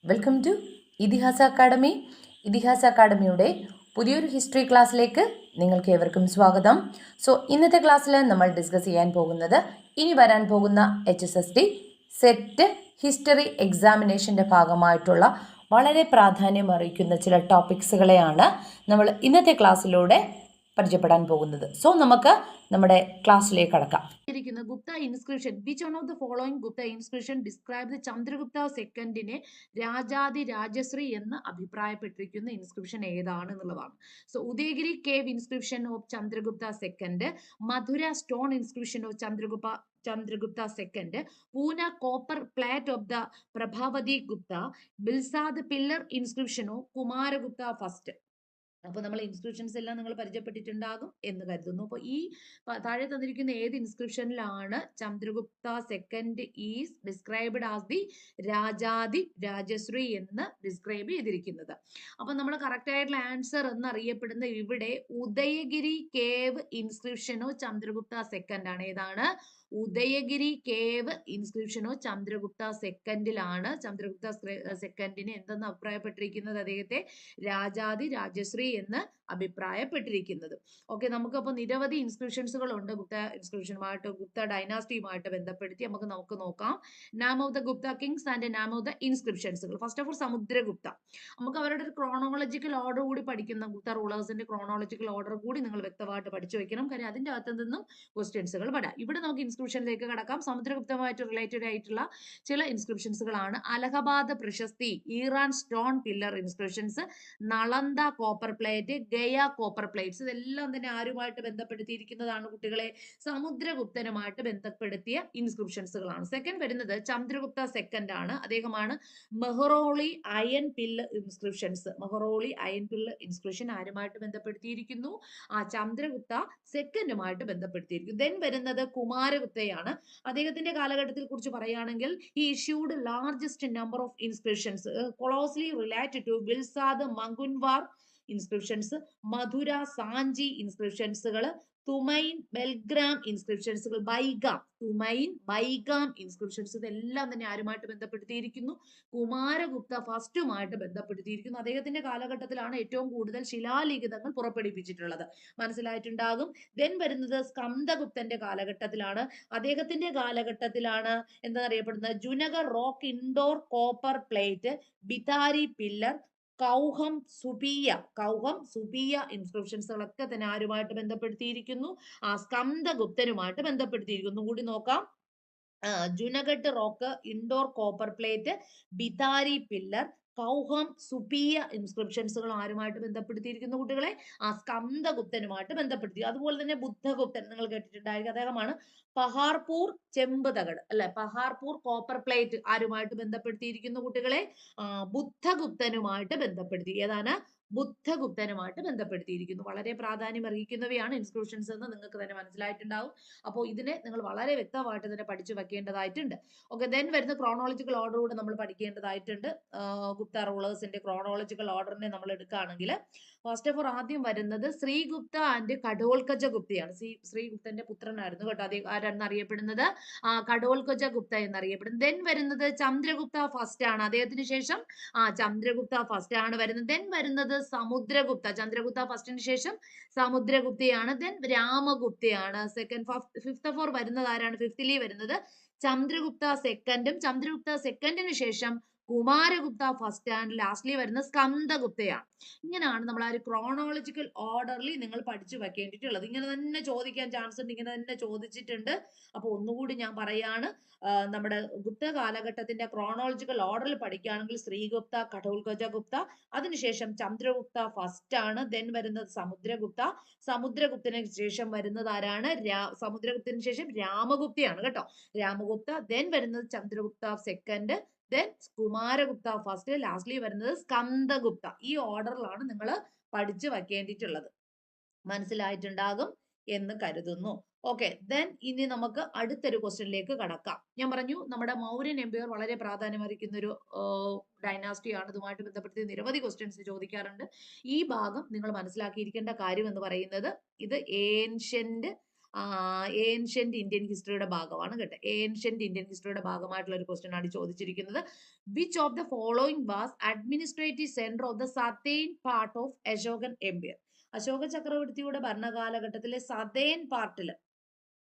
Welcome to ഇതിഹാസ academy. ഇതിഹാസ അക്കാഡമിയുടെ പുതിയൊരു ഹിസ്റ്ററി ക്ലാസ്സിലേക്ക് നിങ്ങൾക്ക് ഏവർക്കും സ്വാഗതം. ഇന്നത്തെ ക്ലാസ്സിൽ നമ്മൾ ഡിസ്കസ് ചെയ്യാൻ പോകുന്നത് ഇനി വരാൻ പോകുന്ന HSSD സെറ്റ് ഹിസ്റ്ററി എക്സാമിനേഷൻ്റെ ഭാഗമായിട്ടുള്ള വളരെ പ്രാധാന്യം അറിയിക്കുന്ന ചില ടോപ്പിക്സുകളെയാണ് നമ്മൾ ഇന്നത്തെ ക്ലാസ്സിലൂടെ പരിചയപ്പെടാൻ പോകുന്നത്. നമുക്ക് നമ്മുടെ ക്ലാസ്സിലേക്ക് കടക്കാം. Gupta inscription. Which one of the following Gupta inscription describe the Chandragupta സെക്കൻഡിനെ രാജാതി രാജശ്രീ എന്ന് അഭിപ്രായപ്പെട്ടിരിക്കുന്ന ഇൻസ്ക്രിപ്ഷൻ ഏതാണ് എന്നുള്ളതാണ്. Udayagiri cave inscription of Chandragupta second, Mathura stone inscription of Chandragupta second, Poona copper plate of the Prabhavati Gupta, Bilsad pillar inscription of Kumaragupta first. അപ്പോൾ നമ്മൾ ഇൻസ്ക്രിപ്ഷൻസ് എല്ലാം നിങ്ങൾ പരിചയപ്പെട്ടിട്ടുണ്ടാകും എന്ന് കരുതുന്നു. അപ്പോൾ ഈ താഴെ തന്നിരിക്കുന്ന ഏത് ഇൻസ്ക്രിപ്ഷനിലാണ് Chandragupta second is described as the രാജാതി രാജശ്രീ എന്ന് ഡിസ്ക്രൈബ് ചെയ്തിരിക്കുന്നത്? അപ്പൊ നമ്മൾ കറക്റ്റ് ആയിട്ടുള്ള ആൻസർ എന്നറിയപ്പെടുന്ന ഇവിടെ ഉദയഗിരി കേവ് ഇൻസ്ക്രിപ്ഷനോ ചന്ദ്രഗുപ്ത സെക്കൻഡ് ആണ്. ഏതാണ്? ഉദയഗിരി കേവ് ഇൻസ്ക്രിപ്ഷനോ ചന്ദ്രഗുപ്ത സെക്കൻഡിലാണ്. ചന്ദ്രഗുപ്ത സെക്കൻഡിന് എന്തെന്ന് അഭിപ്രായപ്പെട്ടിരിക്കുന്നത്? അദ്ദേഹത്തെ രാജാതി രാജശ്രീ എന്ന് അഭിപ്രായപ്പെട്ടിരിക്കുന്നത്. ഓക്കെ, നമുക്കപ്പോൾ നിരവധി ഇൻസ്ക്രിപ്ഷൻസുകൾ ഉണ്ട് ഗുപ്ത ഇൻസ്ക്രിപ്ഷനുമായിട്ട്, ഗുപ്ത ഡൈനാസ്റ്റിയുമായിട്ട് ബന്ധപ്പെടുത്തി നമുക്ക് നോക്കാം. Name of the Gupta kings and name of the ഇൻസ്ക്രിപ്ഷൻസുകൾ. First of all Samudragupta. നമുക്ക് അവരുടെ ഒരു ക്രോണോളജിക്കൽ ഓർഡർ കൂടി പഠിക്കുന്ന ഗുപ്ത റൂളേഴ്സിന്റെ ക്രോണോളജിക്കൽ ഓർഡർ കൂടി നിങ്ങൾ വ്യക്തമായിട്ട് പഠിച്ചു വെക്കണം. കാര്യം അതിന്റെ അകത്ത് നിന്നും ക്വസ്റ്റ്യൻസുകൾ വരാം. ഇവിടെ നമുക്ക് ഇൻസ്ക്രിപ്ഷനിലേക്ക് കടക്കാം. സമുദ്രഗുപ്തമായിട്ട് റിലേറ്റഡ് ആയിട്ടുള്ള ചില ഇൻസ്ക്രിപ്ഷൻസുകളാണ്. അലഹബാദ് പ്രശസ്തി, Iran stone pillar inscriptions, Nalanda copper plate, Gaya copper plates. ഇതെല്ലാം തന്നെ ആരുമായിട്ട് ബന്ധപ്പെടുത്തിയിരിക്കുന്നതാണ് കുട്ടികളെ? സമുദ്രഗുപ്തനുമായിട്ട് ബന്ധപ്പെടുത്തിയ ഇൻസ്ക്രിപ്ഷൻസുകളാണ്. സെക്കൻഡ് വരുന്നത് ചന്ദ്രഗുപ്ത സെക്കൻഡ് ആണ്. അദ്ദേഹമാണ് Mehrauli iron pillar inscriptions. Mehrauli iron pillar inscription ആരുമായിട്ട് ബന്ധപ്പെടുത്തിയിരിക്കുന്നു? ചന്ദ്രഗുപ്ത സെക്കൻഡുമായിട്ട് ബന്ധപ്പെടുത്തിയിരിക്കുന്നു. ദെൻ വരുന്നത് കുമാരഗുപ്തയാണ്. അദ്ദേഹത്തിന്റെ കാലഘട്ടത്തിൽ കുറിച്ച് പറയുകയാണെങ്കിൽ he issued largest number of inscriptions closely related to Bilsad Mankuwar inscriptions, Mathura Sanchi ഇൻസ്ക്രിപ്ഷൻസുകൾ, തുമൈൻ ബെൽഗ്രാം ഇൻസ്ക്രിപ്ഷൻസുകൾ, തുമൈൻ ബൈഗാം ഇൻസ്ക്രിപ്ഷൻസ്. ഇതെല്ലാം തന്നെ ആരുമായിട്ട് ബന്ധപ്പെടുത്തിയിരിക്കുന്നു? കുമാരഗുപ്ത ഫസ്റ്റുമായിട്ട് ബന്ധപ്പെടുത്തിയിരിക്കുന്നു. അദ്ദേഹത്തിന്റെ കാലഘട്ടത്തിലാണ് ഏറ്റവും കൂടുതൽ ശിലാലിഖിതങ്ങൾ പുറപ്പെടുവിപ്പിച്ചിട്ടുള്ളത്. മനസ്സിലായിട്ടുണ്ടാകും. ദെൻ വരുന്നത് സ്കന്ദഗുപ്തന്റെ കാലഘട്ടത്തിലാണ്. അദ്ദേഹത്തിന്റെ കാലഘട്ടത്തിലാണ് എന്നറിയപ്പെടുന്നത് Junagarh rock Indore copper plate, Bhitari pillar, Kahaum സുബിയ ഇൻസ്ക്രിപ്ഷൻസുകളൊക്കെ തന്നെ ആരുമായിട്ട് ബന്ധപ്പെടുത്തിയിരിക്കുന്നു? സ്കന്ദഗുപ്തനുമായിട്ട് ബന്ധപ്പെടുത്തിയിരിക്കുന്നു. കൂടി നോക്കാം. Junagadh rock Indore copper plate, Bhitari pillar, Kahaum സുബിയ ഇൻസ്ക്രിപ്ഷൻസുകൾ ആരുമായിട്ട് ബന്ധപ്പെടുത്തിയിരിക്കുന്നു കുട്ടികളെ? സ്കന്ദഗുപ്തനുമായിട്ട് ബന്ധപ്പെടുത്തി. അതുപോലെ തന്നെ ബുദ്ധഗുപ്തൻ നിങ്ങൾ കേട്ടിട്ടുണ്ടായിരിക്കും. അദ്ദേഹമാണ് പഹാർപൂർ ചെമ്പ് തകട് അല്ലെ, പഹാർപൂർ കോപ്പർ പ്ലേറ്റ് ആരുമായിട്ട് ബന്ധപ്പെടുത്തിയിരിക്കുന്നു കുട്ടികളെ? ബുദ്ധഗുപ്തനുമായിട്ട് ബന്ധപ്പെടുത്തി. ഏതാണ്? ബുദ്ധഗുപ്തനുമായിട്ട് ബന്ധപ്പെടുത്തിയിരിക്കുന്നു. വളരെ പ്രാധാന്യം അറിയിക്കുന്നവയാണ് ഇൻസ്ക്രിപ്ഷൻസ് എന്ന് നിങ്ങൾക്ക് തന്നെ മനസ്സിലായിട്ടുണ്ടാവും. അപ്പോൾ ഇതിനെ നിങ്ങൾ വളരെ വ്യക്തമായിട്ട് തന്നെ പഠിച്ചു വെക്കേണ്ടതായിട്ടുണ്ട്. ഓക്കെ, ദെൻ വരുന്ന ക്രോണോളജിക്കൽ ഓർഡർ കൂടെ നമ്മൾ പഠിക്കേണ്ടതായിട്ടുണ്ട്. ഗുപ്ത റൂളേഴ്സിന്റെ ക്രോണോളജിക്കൽ ഓർഡറിനെ നമ്മൾ എടുക്കുകയാണെങ്കിൽ ഫസ്റ്റ് ഓഫ് ഓൾ ആദ്യം വരുന്നത് ശ്രീഗുപ്ത ആൻഡ് കടോൽക്കജ ഗുപ്തയാണ്. ശ്രീഗുപ്തന്റെ പുത്രനായിരുന്നു കേട്ടോ. അദ്ദേഹം ആരാണെന്ന് അറിയപ്പെടുന്നത്? കടോൽക്കജ ഗുപ്ത എന്നറിയപ്പെടുന്നത്. ദെൻ വരുന്നത് ചന്ദ്രഗുപ്ത ഫസ്റ്റ് ആണ്. അദ്ദേഹത്തിന് ശേഷം ചന്ദ്രഗുപ്ത ഫസ്റ്റ് ആണ് വരുന്നത്. ദെൻ വരുന്നത് സമുദ്രഗുപ്ത. ചന്ദ്രഗുപ്ത ഫസ്റ്റിന് ശേഷം സമുദ്രഗുപ്തയാണ്. ദെൻ രാമഗുപ്തയാണ്. ഫിഫ്ത് ഓഫ് ഓർ വരുന്നത് ആരാണ്? ഫിഫ്തിലി വരുന്നത് ചന്ദ്രഗുപ്ത സെക്കൻഡും, ചന്ദ്രഗുപ്ത സെക്കൻഡിന് ശേഷം കുമാരഗുപ്ത ഫസ്റ്റ് ആൻഡ് ലാസ്റ്റ്ലി വരുന്ന സ്കന്ദഗുപ്തയാണ്. ഇങ്ങനെയാണ് നമ്മൾ ആ ഒരു ക്രോണോളജിക്കൽ ഓർഡറിൽ നിങ്ങൾ പഠിച്ചു വെക്കേണ്ടിയിട്ടുള്ളത്. ഇങ്ങനെ തന്നെ ചോദിക്കാൻ ചാൻസ് ഉണ്ട്, ഇങ്ങനെ തന്നെ ചോദിച്ചിട്ടുണ്ട്. അപ്പൊ ഒന്നുകൂടി ഞാൻ പറയാണ്, നമ്മുടെ ഗുപ്ത കാലഘട്ടത്തിന്റെ ക്രോണോളജിക്കൽ ഓർഡറിൽ പഠിക്കുകയാണെങ്കിൽ ശ്രീഗുപ്ത, കടോൽക്കജ ഗുപ്ത, അതിനുശേഷം ചന്ദ്രഗുപ്ത ഫസ്റ്റ് ആണ്. ദെൻ വരുന്നത് സമുദ്രഗുപ്ത, സമുദ്രഗുപ്തന് ശേഷം വരുന്നത് ആരാണ്? സമുദ്രഗുപ്തന് ശേഷം രാമഗുപ്തയാണ് കേട്ടോ. രാമഗുപ്ത, ദെൻ വരുന്നത് Chandragupta second, then Kumaragupta first, lastly വരുന്നത് സ്കന്ദഗുപ്ത. ഈ ഓർഡറിലാണ് നിങ്ങൾ പഠിച്ചു വെക്കേണ്ടിയിട്ടുള്ളത്. മനസ്സിലായിട്ടുണ്ടാകും എന്ന് കരുതുന്നു. ഓക്കെ, ദെൻ ഇനി നമുക്ക് അടുത്തൊരു ക്വസ്റ്റ്യനിലേക്ക് കടക്കാം. ഞാൻ പറഞ്ഞു നമ്മുടെ മൗര്യൻ എംപയർ വളരെ പ്രാധാന്യം അറിയിക്കുന്ന ഒരു ഡൈനാസ്റ്റിയാണ്. ഇതുമായിട്ട് ബന്ധപ്പെടുത്തി നിരവധി ക്വസ്റ്റ്യൻസ് ചോദിക്കാറുണ്ട്. ഈ ഭാഗം നിങ്ങൾ മനസ്സിലാക്കിയിരിക്കേണ്ട കാര്യം എന്ന് പറയുന്നത് ഇത് ഏൻഷ്യന്റ് ഏൻഷ്യന്റ് ഇന്ത്യൻ ഹിസ്റ്ററിയുടെ ഭാഗമാണ് കേട്ടോ. ഏൻഷ്യന്റ് ഇന്ത്യൻ ഹിസ്റ്ററിയുടെ ഭാഗമായിട്ടുള്ള ഒരു ക്വസ്റ്റ്യൻ ആണ് ചോദിച്ചിരിക്കുന്നത്. Which of the following was administrative centre of the southern part of Ashokan empire? Ashoka ചക്രവർത്തിയുടെ ഭരണകാലഘട്ടത്തിലെ സതേൺ പാർട്ടില്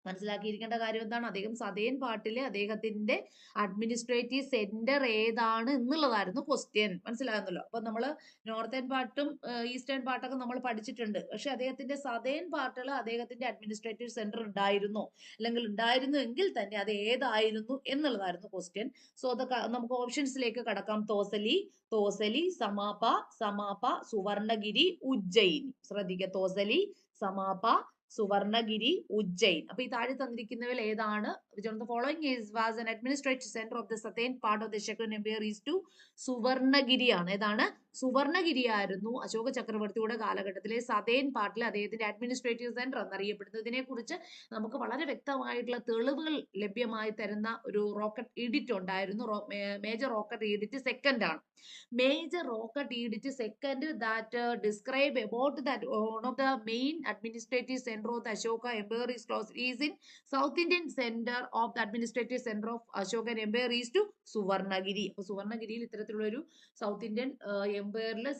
മനസ്സിലാക്കിയിരിക്കേണ്ട കാര്യം എന്താണ്? അദ്ദേഹം സതേൺ പാർട്ടിലെ അദ്ദേഹത്തിന്റെ അഡ്മിനിസ്ട്രേറ്റീവ് സെന്റർ ഏതാണ് എന്നുള്ളതായിരുന്നു ക്വസ്റ്റ്യൻ. മനസ്സിലാകുന്നല്ലോ. അപ്പൊ നമ്മള് നോർത്തേൺ പാർട്ടും ഈസ്റ്റേൺ പാർട്ടൊക്കെ നമ്മൾ പഠിച്ചിട്ടുണ്ട്. പക്ഷെ അദ്ദേഹത്തിന്റെ സതേൺ പാർട്ടിൽ അദ്ദേഹത്തിന്റെ അഡ്മിനിസ്ട്രേറ്റീവ് സെന്റർ ഉണ്ടായിരുന്നോ, അല്ലെങ്കിൽ ഉണ്ടായിരുന്നു എങ്കിൽ തന്നെ അത് ഏതായിരുന്നു എന്നുള്ളതായിരുന്നു ക്വസ്റ്റ്യൻ. സോ അതൊക്കെ നമുക്ക് ഓപ്ഷൻസിലേക്ക് കടക്കാം. തോസലി, സമാപ, സുവർണഗിരി, ഉജ്ജയിനി. ശ്രദ്ധിക്കുക, തോസലി, സമാപ, സുവർണഗിരി, ഉജ്ജയിൻ. അപ്പൊ ഈ താഴെ തന്നിരിക്കുന്നവയിൽ ഏതാണ്? which of the following was an administrative center of the southern part of the Ashokan Empire is to Suvarnagiri ആണ്. ഏതാണ്? സുവർണഗിരി ആയിരുന്നു അശോക ചക്രവർത്തിയുടെ കാലഘട്ടത്തിലെ സതേൺ പാർട്ടിൽ അദ്ദേഹത്തിന്റെ അഡ്മിനിസ്ട്രേറ്റീവ് സെന്റർ എന്നറിയപ്പെടുന്നത്. ഇതിനെ കുറിച്ച് നമുക്ക് വളരെ വ്യക്തമായിട്ടുള്ള തെളിവുകൾ ലഭ്യമായി തരുന്ന ഒരു റോക്കറ്റ് എഡിറ്റ് ഉണ്ടായിരുന്നു. മേജർ റോക്കറ്റ് എഡിറ്റ് സെക്കൻഡ് ആണ്. Major rocket edit second that describe about that one of the main administrative center of the Ashoka Empire is in South Indian center of the administrative center of Ashokan Empire is to Suvarnagiri. അപ്പൊ സുവർണഗിരിയിൽ ഇത്തരത്തിലുള്ള ഒരു south Indian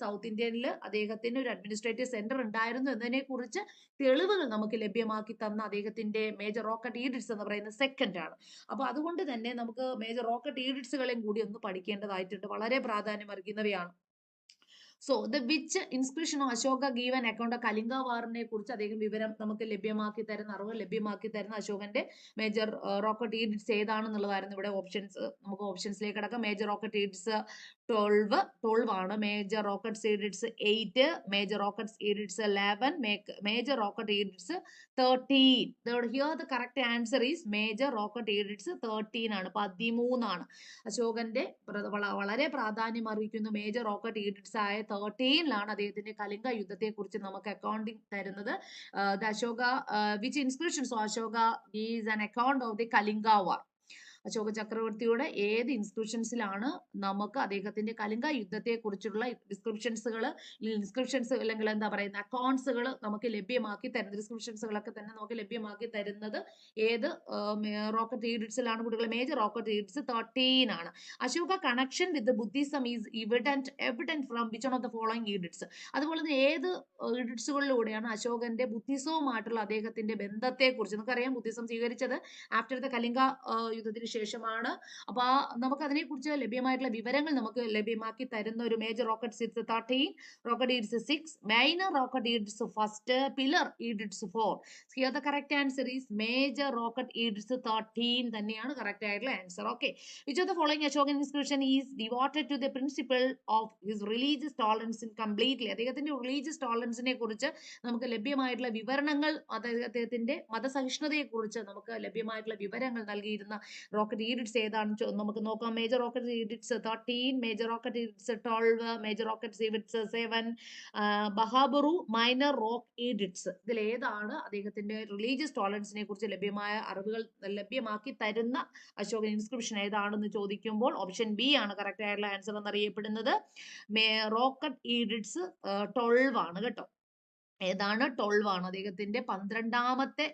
south ഇന്ത്യനിൽ അദ്ദേഹത്തിന് ഒരു administrative centre ഉണ്ടായിരുന്നു എന്നതിനെ കുറിച്ച് തെളിവുകൾ നമുക്ക് ലഭ്യമാക്കി തന്ന അദ്ദേഹത്തിന്റെ മേജർ റോക്കറ്റ് ഈഡിറ്റ്സ് എന്ന് പറയുന്ന സെക്കൻഡ് ആണ്. അപ്പൊ അതുകൊണ്ട് തന്നെ നമുക്ക് മേജർ റോക്കറ്റ് ഈഡിറ്റ്സുകളെയും കൂടി ഒന്ന് പഠിക്കേണ്ടതായിട്ടുണ്ട്. വളരെ പ്രാധാന്യം അർഹിക്കുന്നവയാണ്. So the which inscription of Ashoka give an account of Kalinga വാറിനെ കുറിച്ച് അദ്ദേഹം വിവരം നമുക്ക് ലഭ്യമാക്കി തരുന്ന, അറിവ് ലഭ്യമാക്കി തരുന്ന അശോകന്റെ മേജർ റോക്കറ്റ് ഈഡിറ്റ്സ് ഏതാണെന്നുള്ളതായിരുന്നു ഇവിടെ ഓപ്ഷൻസ്. നമുക്ക് ഓപ്ഷൻസിലേക്ക് കടക്കാം. മേജർ റോക്കറ്റ് ഈഡിറ്റ്സ് 12 ആണ്. Major rock edicts 8, major rock edicts 11, major rock edicts 13. Here the correct answer is major rock edicts 13 ആണ്. 13 ആണ്. അശോകന്റെ വളരെ പ്രാധാന്യം അറിയിക്കുന്ന മേജർ റോക്കറ്റ് ഈഡിറ്റ്സ് ആയ 13ലാണ് അദ്ദേഹത്തിന്റെ കലിംഗ യുദ്ധത്തെ കുറിച്ച് നമുക്ക് അക്കൗണ്ടിങ് തരുന്നത്. Ashoka which inscriptions Ashoka is an account of the Kalinga war? Ashoka ചക്രവർത്തിയുടെ ഏത് ഇൻസ്ക്രിപ്ഷൻസിലാണ് നമുക്ക് അദ്ദേഹത്തിന്റെ കലിംഗ യുദ്ധത്തെ കുറിച്ചുള്ള ഇൻസ്ക്രിപ്ഷൻസ് അല്ലെങ്കിൽ എന്താ പറയുന്ന അക്കൗണ്ട്സുകൾ നമുക്ക് ലഭ്യമാക്കി തരുന്നത്? ഇൻസ്ക്രിപ്ഷൻസുകളൊക്കെ തന്നെ നമുക്ക് ലഭ്യമാക്കി തരുന്നത് ഏത് റോക്കറ്റ് ഈഡിറ്റ്സിലാണ് കുട്ടികൾ? മേജർ റോക്കറ്റ് ഈഡിറ്റ്സ് 13 ആണ്. Ashoka connection with Buddhism is evident from which of the following edicts? അതുപോലെ തന്നെ ഏത് ഈഡിറ്റ്സുകളിലൂടെയാണ് അശോകന്റെ ബുദ്ധിസവുമായിട്ടുള്ള അദ്ദേഹത്തിന്റെ ബന്ധത്തെ കുറിച്ച്? നമുക്കറിയാം ബുദ്ധിസം സ്വീകരിച്ചത് ആഫ്റ്റർ ദ കലിംഗ യുദ്ധത്തിന് ശേഷമാണ്. അപ്പൊ നമുക്ക് അതിനെ കുറിച്ച് ലഭ്യമായിട്ടുള്ള വിവരങ്ങൾ നമുക്ക് ലഭ്യമാക്കി തരുന്ന ഒരു major rock edicts 13, rock edicts 6, minor rock edicts 1, pillar edicts 4. Here the correct answer is major rock edicts 13 തന്നെയാണ് കറക്റ്റ് ആയിട്ടുള്ള answer. Okay. Which of the following Ashokan inscription is devoted to the principle of his religious tolerance in completely? അദ്ദേഹത്തിന്റെ religious ടോളറൻസിനെ കുറിച്ച് നമുക്ക് ലഭ്യമായിട്ടുള്ള വിവരണങ്ങൾ, അദ്ദേഹത്തിന്റെ മതസഹിഷ്ണുതയെ കുറിച്ച് നമുക്ക് ലഭ്യമായിട്ടുള്ള വിവരങ്ങൾ നൽകിയിരുന്ന റോക്കറ്റ് ഈഡിറ്റ്സ് ഏതാണെന്ന് നമുക്ക് നോക്കാം. Major rock edicts 13, major rock edicts 12, major rock edicts 7, ബഹാബുറു മൈനർ റോക്ക് ഈഡിറ്റ്സ്. ഇതിൽ ഏതാണ് അദ്ദേഹത്തിന്റെ റിലീജിയസ് ടോളറൻസിനെ കുറിച്ച് ലഭ്യമായ അറിവുകൾ ലഭ്യമാക്കി തരുന്ന അശോകൻ ഇൻസ്ക്രിപ്ഷൻ ഏതാണെന്ന് ചോദിക്കുമ്പോൾ ഓപ്ഷൻ ബി ആണ് കറക്റ്റ് ആയിട്ടുള്ള ആൻസർ എന്നറിയപ്പെടുന്നത്. റോക്കറ്റ് ഈഡിറ്റ്സ് 12 ആണ് കേട്ടോ. ഏതാണ്? 12 ആണ്. അദ്ദേഹത്തിന്റെ 12ാമത്തെ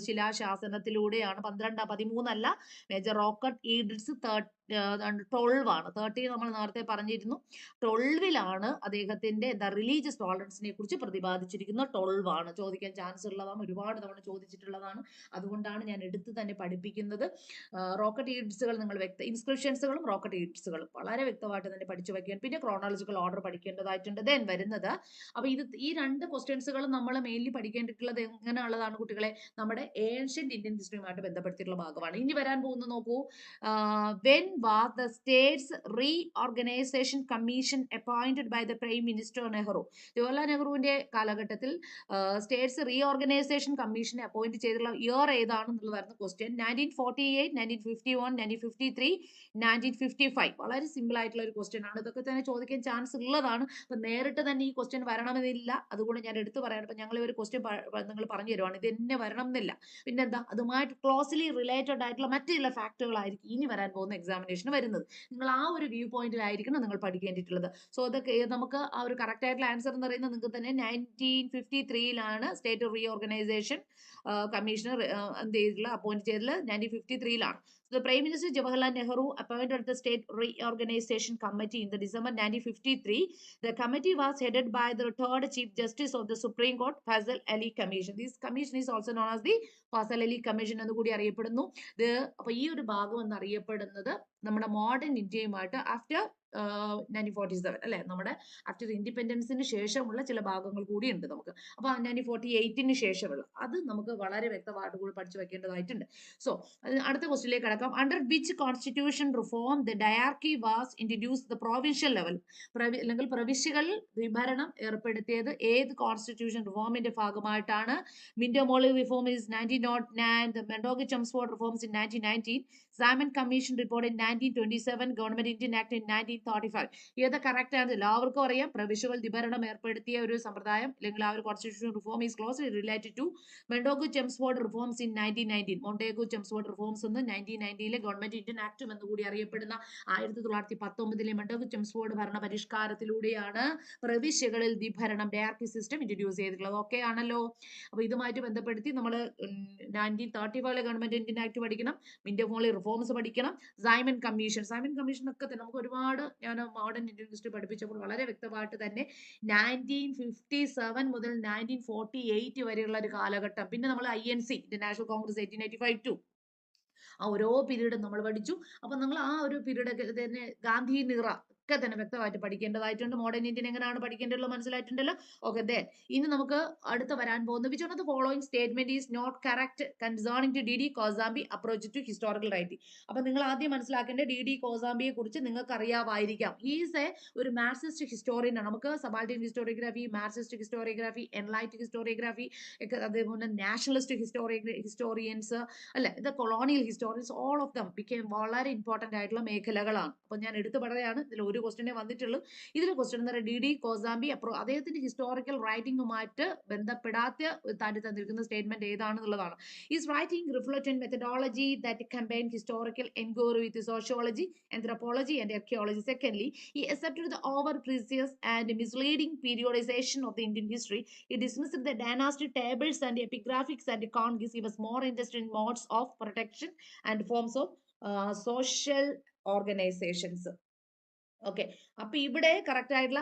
ശിലാശാസനത്തിലൂടെയാണ്, 13 അല്ല, മേജർ റോക്കറ്റ് ഈഡിറ്റ്സ് 12 ആണ്. 13 നമ്മൾ നേരത്തെ പറഞ്ഞിരുന്നു. 12ലാണ് അദ്ദേഹത്തിന്റെ റിലീജിയസ് ടോളറൻസിനെ കുറിച്ച് പ്രതിപാദിച്ചിരിക്കുന്നത്. 12 ആണ്. ചോദിക്കാൻ ചാൻസ് ഉള്ളതാണ്, ഒരുപാട് തവണ ചോദിച്ചിട്ടുള്ളതാണ്. അതുകൊണ്ടാണ് ഞാൻ എടുത്ത് തന്നെ പഠിപ്പിക്കുന്നത്. റോക്കറ്റ് ഈഡിറ്റ്സുകൾ നിങ്ങൾ ഇൻസ്ക്രിപ്ഷൻസുകളും റോക്കറ്റ് ഈഡിറ്റ്സുകളും വളരെ വ്യക്തമായിട്ട് തന്നെ പഠിച്ചു വയ്ക്കാൻ. പിന്നെ ക്രോണോളജിക്കൽ ഓർഡർ പഠിക്കേണ്ടതായിട്ടുണ്ട്. ദെൻ വരുന്നത്, അപ്പൊ ഈ രണ്ട് ക്വസ്റ്റ്യൻസുകളും നമ്മൾ മെയിൻലി പഠിക്കേണ്ടിട്ടുള്ളത് എങ്ങനെയുള്ളതാണ് കുട്ടികളെ? നമ്മുടെ ഏൻഷ്യന്റ് ഇന്ത്യൻ ഹിസ്റ്ററിയുമായിട്ട് ബന്ധപ്പെടുത്തിയിട്ടുള്ള ഭാഗമാണ്. ഇനി വരാൻ പോകുന്ന നോക്കൂ. When was the states reorganization commission appointed by the prime minister Nehru? Jawaharlal നെഹ്റുവിന്റെ കാലഘട്ടത്തിൽ സ്റ്റേറ്റ്സ് റീഓർഗനൈസേഷൻ കമ്മീഷനെ അപ്പോയിന്റ് ചെയ്തിട്ടുള്ള ഇയർ ഏതാണെന്നുള്ളതായിരുന്നു ക്വസ്റ്റ്യൻ. 1948, 1951, 1953, 1955. വളരെ സിമ്പിൾ ആയിട്ടുള്ള ഒരു ക്വസ്റ്റ്യൻ ആണ്. ഇതൊക്കെ തന്നെ ചോദിക്കാൻ ചാൻസ് ഉള്ളതാണ്. അപ്പൊ നേരിട്ട് തന്നെ ഈ ക്വസ്റ്റ്യൻ വരണമെന്നില്ല. അതുകൊണ്ട് ഞാൻ എടുത്തു പറയാണ്. അപ്പൊ ഞങ്ങൾ ഒരു ക്വസ്റ്റ്യൻ നിങ്ങൾ പറഞ്ഞു തരുവാണ്, ഇത് തന്നെ വരണം എന്നില്ല. പിന്നെന്താ, അതുമായിട്ട് ക്ലോസ്ലി റിലേറ്റഡ് ആയിട്ടുള്ള മറ്റുള്ള ഫാക്ടുകളായിരിക്കും ഇനി വരാൻ പോകുന്ന എക്സാമിനേഷൻ എക്സാമിനേഷൻ വരുന്നത്. നിങ്ങൾ ആ ഒരു വ്യൂ പോയിന്റിലായിരിക്കണം നിങ്ങൾ പഠിക്കേണ്ടിയിട്ടുള്ളത്. സോ ഇതൊക്കെ നമുക്ക് ആ ഒരു കറക്റ്റ് ആയിട്ടുള്ള ആൻസർ എന്ന് പറയുന്നത് നിങ്ങൾക്ക് തന്നെ 1953 സ്റ്റേറ്റ് റീ ഓർഗനൈസേഷൻ കമ്മീഷണർ എന്ത് ചെയ്തിട്ടുള്ള അപ്പോയിന്റ് ചെയ്തത് 1953. So the Prime Minister Jawaharlal Nehru appointed the State Reorganization Committee in the December 1953. The committee was headed by the third Chief Justice of the Supreme Court, Fazal Ali Commission. This commission is also known as the Fazal Ali Commission എന്ന് കൂടി അറിയപ്പെടുന്നു. അപ്പൊ ഈ ഒരു ഭാഗം എന്ന് അറിയപ്പെടുന്നത് നമ്മുടെ മോഡേൺ ഇന്ത്യയുമായിട്ട് ആഫ്റ്റർ 1947 അല്ലെ, നമ്മുടെ ആഫ്റ്റർ ഇൻഡിപെൻഡൻസിന് ശേഷമുള്ള ചില ഭാഗങ്ങൾ കൂടി ഉണ്ട് നമുക്ക്. അപ്പൊ 1948 ശേഷമുള്ള അത് നമുക്ക് വളരെ വ്യക്തമായിട്ട് കൂടി പഠിച്ചു വെക്കേണ്ടതായിട്ടുണ്ട്. സോ അടുത്ത ക്വസ്റ്റിലേക്ക് കടക്കാം. Under which constitution reform the dyarchy was introduce the provincial level, അല്ലെങ്കിൽ പ്രവിശ്യകളിൽ വിഭരണം ഏർപ്പെടുത്തിയത് ഏത് കോൺസ്റ്റിറ്റ്യൂഷൻ റിഫോമിന്റെ ഭാഗമായിട്ടാണ്? Minto-Morley reform is 1909, the Montagu-Chelmsford reforms in 1919, Simon Commission report in 1927, Government Indian Act in 1935. ഏത് കറക്റ്റ് ആണ്? എല്ലാവർക്കും അറിയാം, പ്രവിശ്യകൾ വിഭരണം ഏർപ്പെടുത്തിയ ഒരു സമ്പ്രദായം അല്ലെങ്കിൽ ആ ഒരു constitution reform is closely related to Montagu-Chelmsford reforms in 1919. Montagu-Chelmsford reforms എന്ന് 1919 ഗവൺമെന്റ് ഇന്ത്യൻ ആക്ടും എന്ന് കൂടി അറിയപ്പെടുന്ന 1919 Montagu-Chelmsford ഭരണ പരിഷ്കാരത്തിലൂടെയാണ് പ്രവിശ്യകളിൽ വിഭരണം ഡയാർക്കി സിസ്റ്റം ഇൻട്രൊഡ്യൂസ് ചെയ്തിട്ടുള്ളത്. ഓക്കെ ആണല്ലോ. അപ്പൊ ഇതുമായിട്ട് ബന്ധപ്പെടുത്തി നമ്മൾ 1935 ഗവൺമെന്റ് ഇന്ത്യൻ ആക്ട് പഠിക്കണം, മിന്റോ-മോർലി റിഫോംസ് പഠിക്കണം, സൈമൺ കമ്മീഷൻ ഒക്കെ തന്നെ നമുക്ക് ഒരുപാട് ഞാൻ മോഡേൺ ഇന്ത്യൻ ഹിസ്റ്ററി പഠിപ്പിച്ചപ്പോൾ വളരെ വ്യക്തമായിട്ട് തന്നെ 1957 മുതൽ 1948 വരെയുള്ള ഒരു കാലഘട്ടം, പിന്നെ നമ്മൾ INC ഇന്റർനാഷണൽ കോൺഗ്രസ് 1885 ടു ആ ഓരോ പീരീഡും നമ്മൾ പഠിച്ചു. അപ്പൊ നമ്മൾ ആ ഒരു പീരീഡ് ഒക്കെ തന്നെ ഗാന്ധി നിറ ഒക്കെ തന്നെ വ്യക്തമായിട്ട് പഠിക്കേണ്ടതായിട്ടുണ്ട്. മോഡേൺ ഇന്ത്യൻ എങ്ങനെയാണ് പഠിക്കേണ്ടതുള്ളത് മനസ്സിലായിട്ടുണ്ടല്ലോ. ഓക്കെ, ദെൻ ഇനി നമുക്ക് അടുത്ത് വരാൻ പോകുന്നത് which of the following statement is not correct concerning to DD Kosambi approach to historical writing. അപ്പൊ നിങ്ങൾ ആദ്യം മനസ്സിലാക്കേണ്ട DD കോസാംബിയെ കുറിച്ച് നിങ്ങൾക്ക് അറിയാമായിരിക്കാം. ഹീസ് ഒരു മാർക്സിസ്റ്റ് ഹിസ്റ്റോറിയൻ ആണ്. നമുക്ക് subaltern historiography, Marxist historiography, enlight historiography ഒക്കെ, അതേപോലെ നാഷണലിസ്റ്റ് ഹിസ്റ്റോറിയൻസ് അല്ലെ, ഇത് colonial historians, all of them became വളരെ ഇമ്പോർട്ടന്റ് ആയിട്ടുള്ള മേഖലകളാണ്. അപ്പൊ ഞാൻ എടുത്തു പറയുകയാണ്, ഇതിൽ ഒരു ക്വസ്റ്റ്യനെ വന്നിട്ടുള്ളൂ. ഇതിൽ ക്വസ്റ്റ്യൻ എന്ന് പറയുന്നത് DD കോസാംബി അദ്ദേഹത്തിന്റെ ഹിസ്റ്റോറിക്കൽ റൈറ്റിംഗുമായിട്ട് ബന്ധപ്പെടാത്ത താണ്ടി തന്നിരിക്കുന്ന സ്റ്റേറ്റ്മെന്റ് ഏതാണെന്നുള്ളതാണ്. Is writing reflect methodology that combine historical enquiry with sociology, anthropology and archaeology. Secondly, he accepted the over precise and misleading periodization of the Indian history. He dismissed the dynasty tables and epigraphics and conquests. He was more interested in modes of protection and forms of social organizations. Okay, അപ്പൊ ഇവിടെ correct ആയിട്ടുള്ള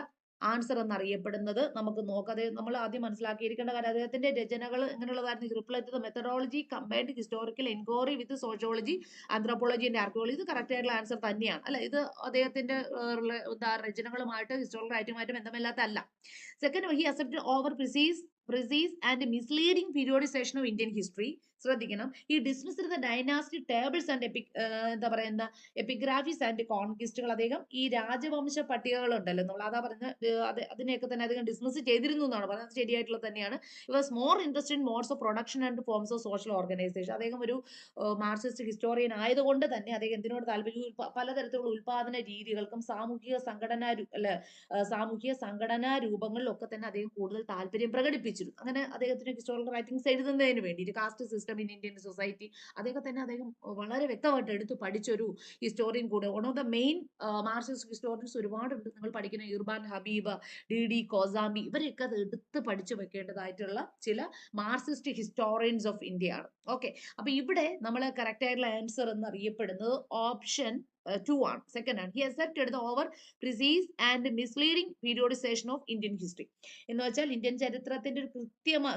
answer എന്നറിയപ്പെടുന്നത് നമുക്ക് നോക്കാതെ നമ്മൾ ആദ്യം മനസ്സിലാക്കിയിരിക്കേണ്ട കാര്യം, അദ്ദേഹത്തിന്റെ രചനകൾ എങ്ങനെയുള്ളതായിരുന്നു? Reflect the methodology combined historical enquiry with sociology, anthropology and archaeology. ഇത് കറക്റ്റ് ആയിട്ടുള്ള ആൻസർ തന്നെയാണ് അല്ലെ. ഇത് അദ്ദേഹത്തിന്റെ രചനകളുമായിട്ട് ഹിസ്റ്റോറിക്കൽ റൈറ്റിംഗുമായിട്ട് ബന്ധമില്ലാത്ത അല്ല. Second, he accepted over precise and misleading periodization of Indian history. ശ്രദ്ധിക്കണം, ഈ dismissed the dynasty tables and എന്താ പറയുന്ന എപ്പിഗ്രാഫീസ് ആൻഡ് കോൺക്വിസ്റ്റുകൾ. അദ്ദേഹം ഈ രാജവംശ പട്ടികകൾ ഉണ്ടല്ലോ, നമ്മൾ അതാ പറയുന്നത്, അതിനെയൊക്കെ തന്നെ അദ്ദേഹം ഡിസ്മിസ് ചെയ്തിരുന്നു എന്നാണ് പറയുന്നത്. ശരിയായിട്ടുള്ളത് തന്നെയാണ്. It was more interested in modes of production and forms of social organisation. അദ്ദേഹം ഒരു മാർക്സിസ്റ്റ് ഹിസ്റ്റോറിയൻ ആയതുകൊണ്ട് തന്നെ അദ്ദേഹം എന്തിനോട് താല്പര്യം, പലതരത്തിലുള്ള ഉൽപാദന രീതികൾക്കും സാമൂഹിക സംഘടനാ രൂപങ്ങളിലൊക്കെ തന്നെ അദ്ദേഹം കൂടുതൽ താല്പര്യം പ്രകടിപ്പിച്ചിരുന്നു. അങ്ങനെ അദ്ദേഹത്തിന് ഹിസ്റ്റോറിക്കൽ റൈറ്റിംഗ്സ് എഴുതുന്നതിന് വേണ്ടിയിട്ട് caste system in Indian society അദ്ദേഹം വളരെ വ്യക്തമായിട്ട് എടുത്ത് പഠിച്ചൊരു ഹിസ്റ്റോറിയൻ കൂടെ. One of the main Marxist historians ഒരുപാടുണ്ട്. നിങ്ങൾ പഠിക്കുന്ന ഇർബാൻ ഹബീബ്, DD കോസാംബി, ഇവരെയൊക്കെ അത് എടുത്ത് പഠിച്ചു വെക്കേണ്ടതായിട്ടുള്ള ചില മാർക്സിസ്റ്റ് ഹിസ്റ്റോറിയൻസ് ഓഫ് ഇന്ത്യ ആണ്. ഓക്കെ, അപ്പൊ ഇവിടെ നമ്മൾ കറക്റ്റ് ആയിട്ടുള്ള ആൻസർ എന്ന് അറിയപ്പെടുന്നത് ഓപ്ഷൻ 2 ആണ്. സെക്കൻഡ് ആണ്. He accepted the over precise and misleading periodization of Indian history. എന്ന് വെച്ചാൽ ഇന്ത്യൻ ചരിത്രത്തിന്റെ ഒരു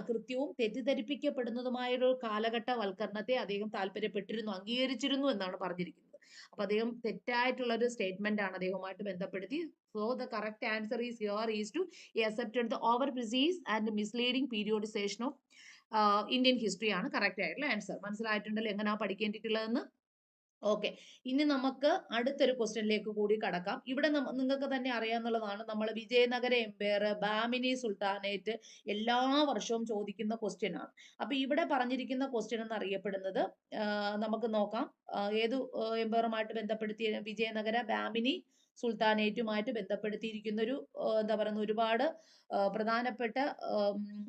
കൃത്യവും തെറ്റിദ്ധരിപ്പിക്കപ്പെടുന്നതുമായ ഒരു കാലഘട്ടവൽക്കരണത്തെ അദ്ദേഹം താല്പര്യപ്പെട്ടിരുന്നു, അംഗീകരിച്ചിരുന്നു എന്നാണ് പറഞ്ഞിരിക്കുന്നത്. അപ്പൊ അദ്ദേഹം തെറ്റായിട്ടുള്ള ഒരു സ്റ്റേറ്റ്മെന്റ് ആണ് അദ്ദേഹവുമായിട്ട് ബന്ധപ്പെടുത്തി. So the correct answer is here is two he accepted the over precise and misleading periodization of Indian history ആണ് കറക്റ്റ് ആയിട്ടുള്ള ആൻസർ. മനസ്സിലായിട്ടുണ്ടല്ലോ എങ്ങനെയാ പഠിക്കേണ്ടിട്ടുള്ളതെന്ന്. ഓക്കെ, ഇനി നമുക്ക് അടുത്തൊരു ക്വസ്റ്റ്യനിലേക്ക് കൂടി കടക്കാം. ഇവിടെ നിങ്ങൾക്ക് തന്നെ അറിയാവുന്നതാണ്, നമ്മൾ വിജയനഗര എംപയർ, ബാമിനി സുൽത്താനേറ്റ് എല്ലാ വർഷവും ചോദിക്കുന്ന ക്വസ്റ്റ്യൻ ആണ്. അപ്പൊ ഇവിടെ പറഞ്ഞിരിക്കുന്ന ക്വസ്റ്റ്യൻ എന്ന് അറിയപ്പെടുന്നത് നമുക്ക് നോക്കാം, ഏതു എംപയറുമായിട്ട് ബന്ധപ്പെടുത്തിയ വിജയനഗര, ബാമിനി സുൽത്താനേറ്റുമായിട്ട് ബന്ധപ്പെടുത്തിയിരിക്കുന്ന ഒരു എന്താ പറയുന്ന ഒരുപാട് പ്രധാനപ്പെട്ട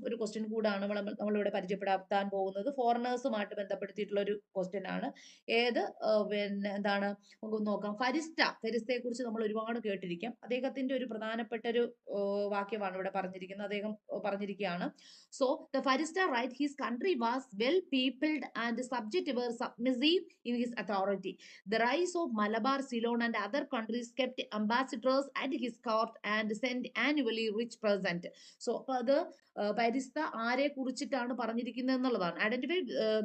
ഒരു ക്വസ്റ്റ്യൻ കൂടാണ് നമ്മളിവിടെ പരിചയപ്പെടുത്താൻ പോകുന്നത്. ഫോറിനേഴ്സുമായിട്ട് ബന്ധപ്പെടുത്തിയിട്ടുള്ള ഒരു ക്വസ്റ്റ്യൻ ആണ്. ഏത് പിന്നെ എന്താണ് നമുക്ക് നോക്കാം. ഫെരിസ്തയെ കുറിച്ച് നമ്മൾ ഒരുപാട് കേട്ടിരിക്കാം. അദ്ദേഹത്തിന്റെ ഒരു പ്രധാനപ്പെട്ട ഒരു വാക്യമാണ് ഇവിടെ പറഞ്ഞിരിക്കുന്നത്. അദ്ദേഹം പറഞ്ഞിരിക്കുകയാണ്, so the Ferishta write his country was well peopled and subject were submissive in his authority. The rise of Malabar, Ceylon and other countries kept ambassadors at his court and sent annually rich present. So അപ്പൊ അത് പരിസ്ഥ ആരെ കുറിച്ചിട്ടാണ് പറഞ്ഞിരിക്കുന്നത് എന്നുള്ളതാണ്. Identify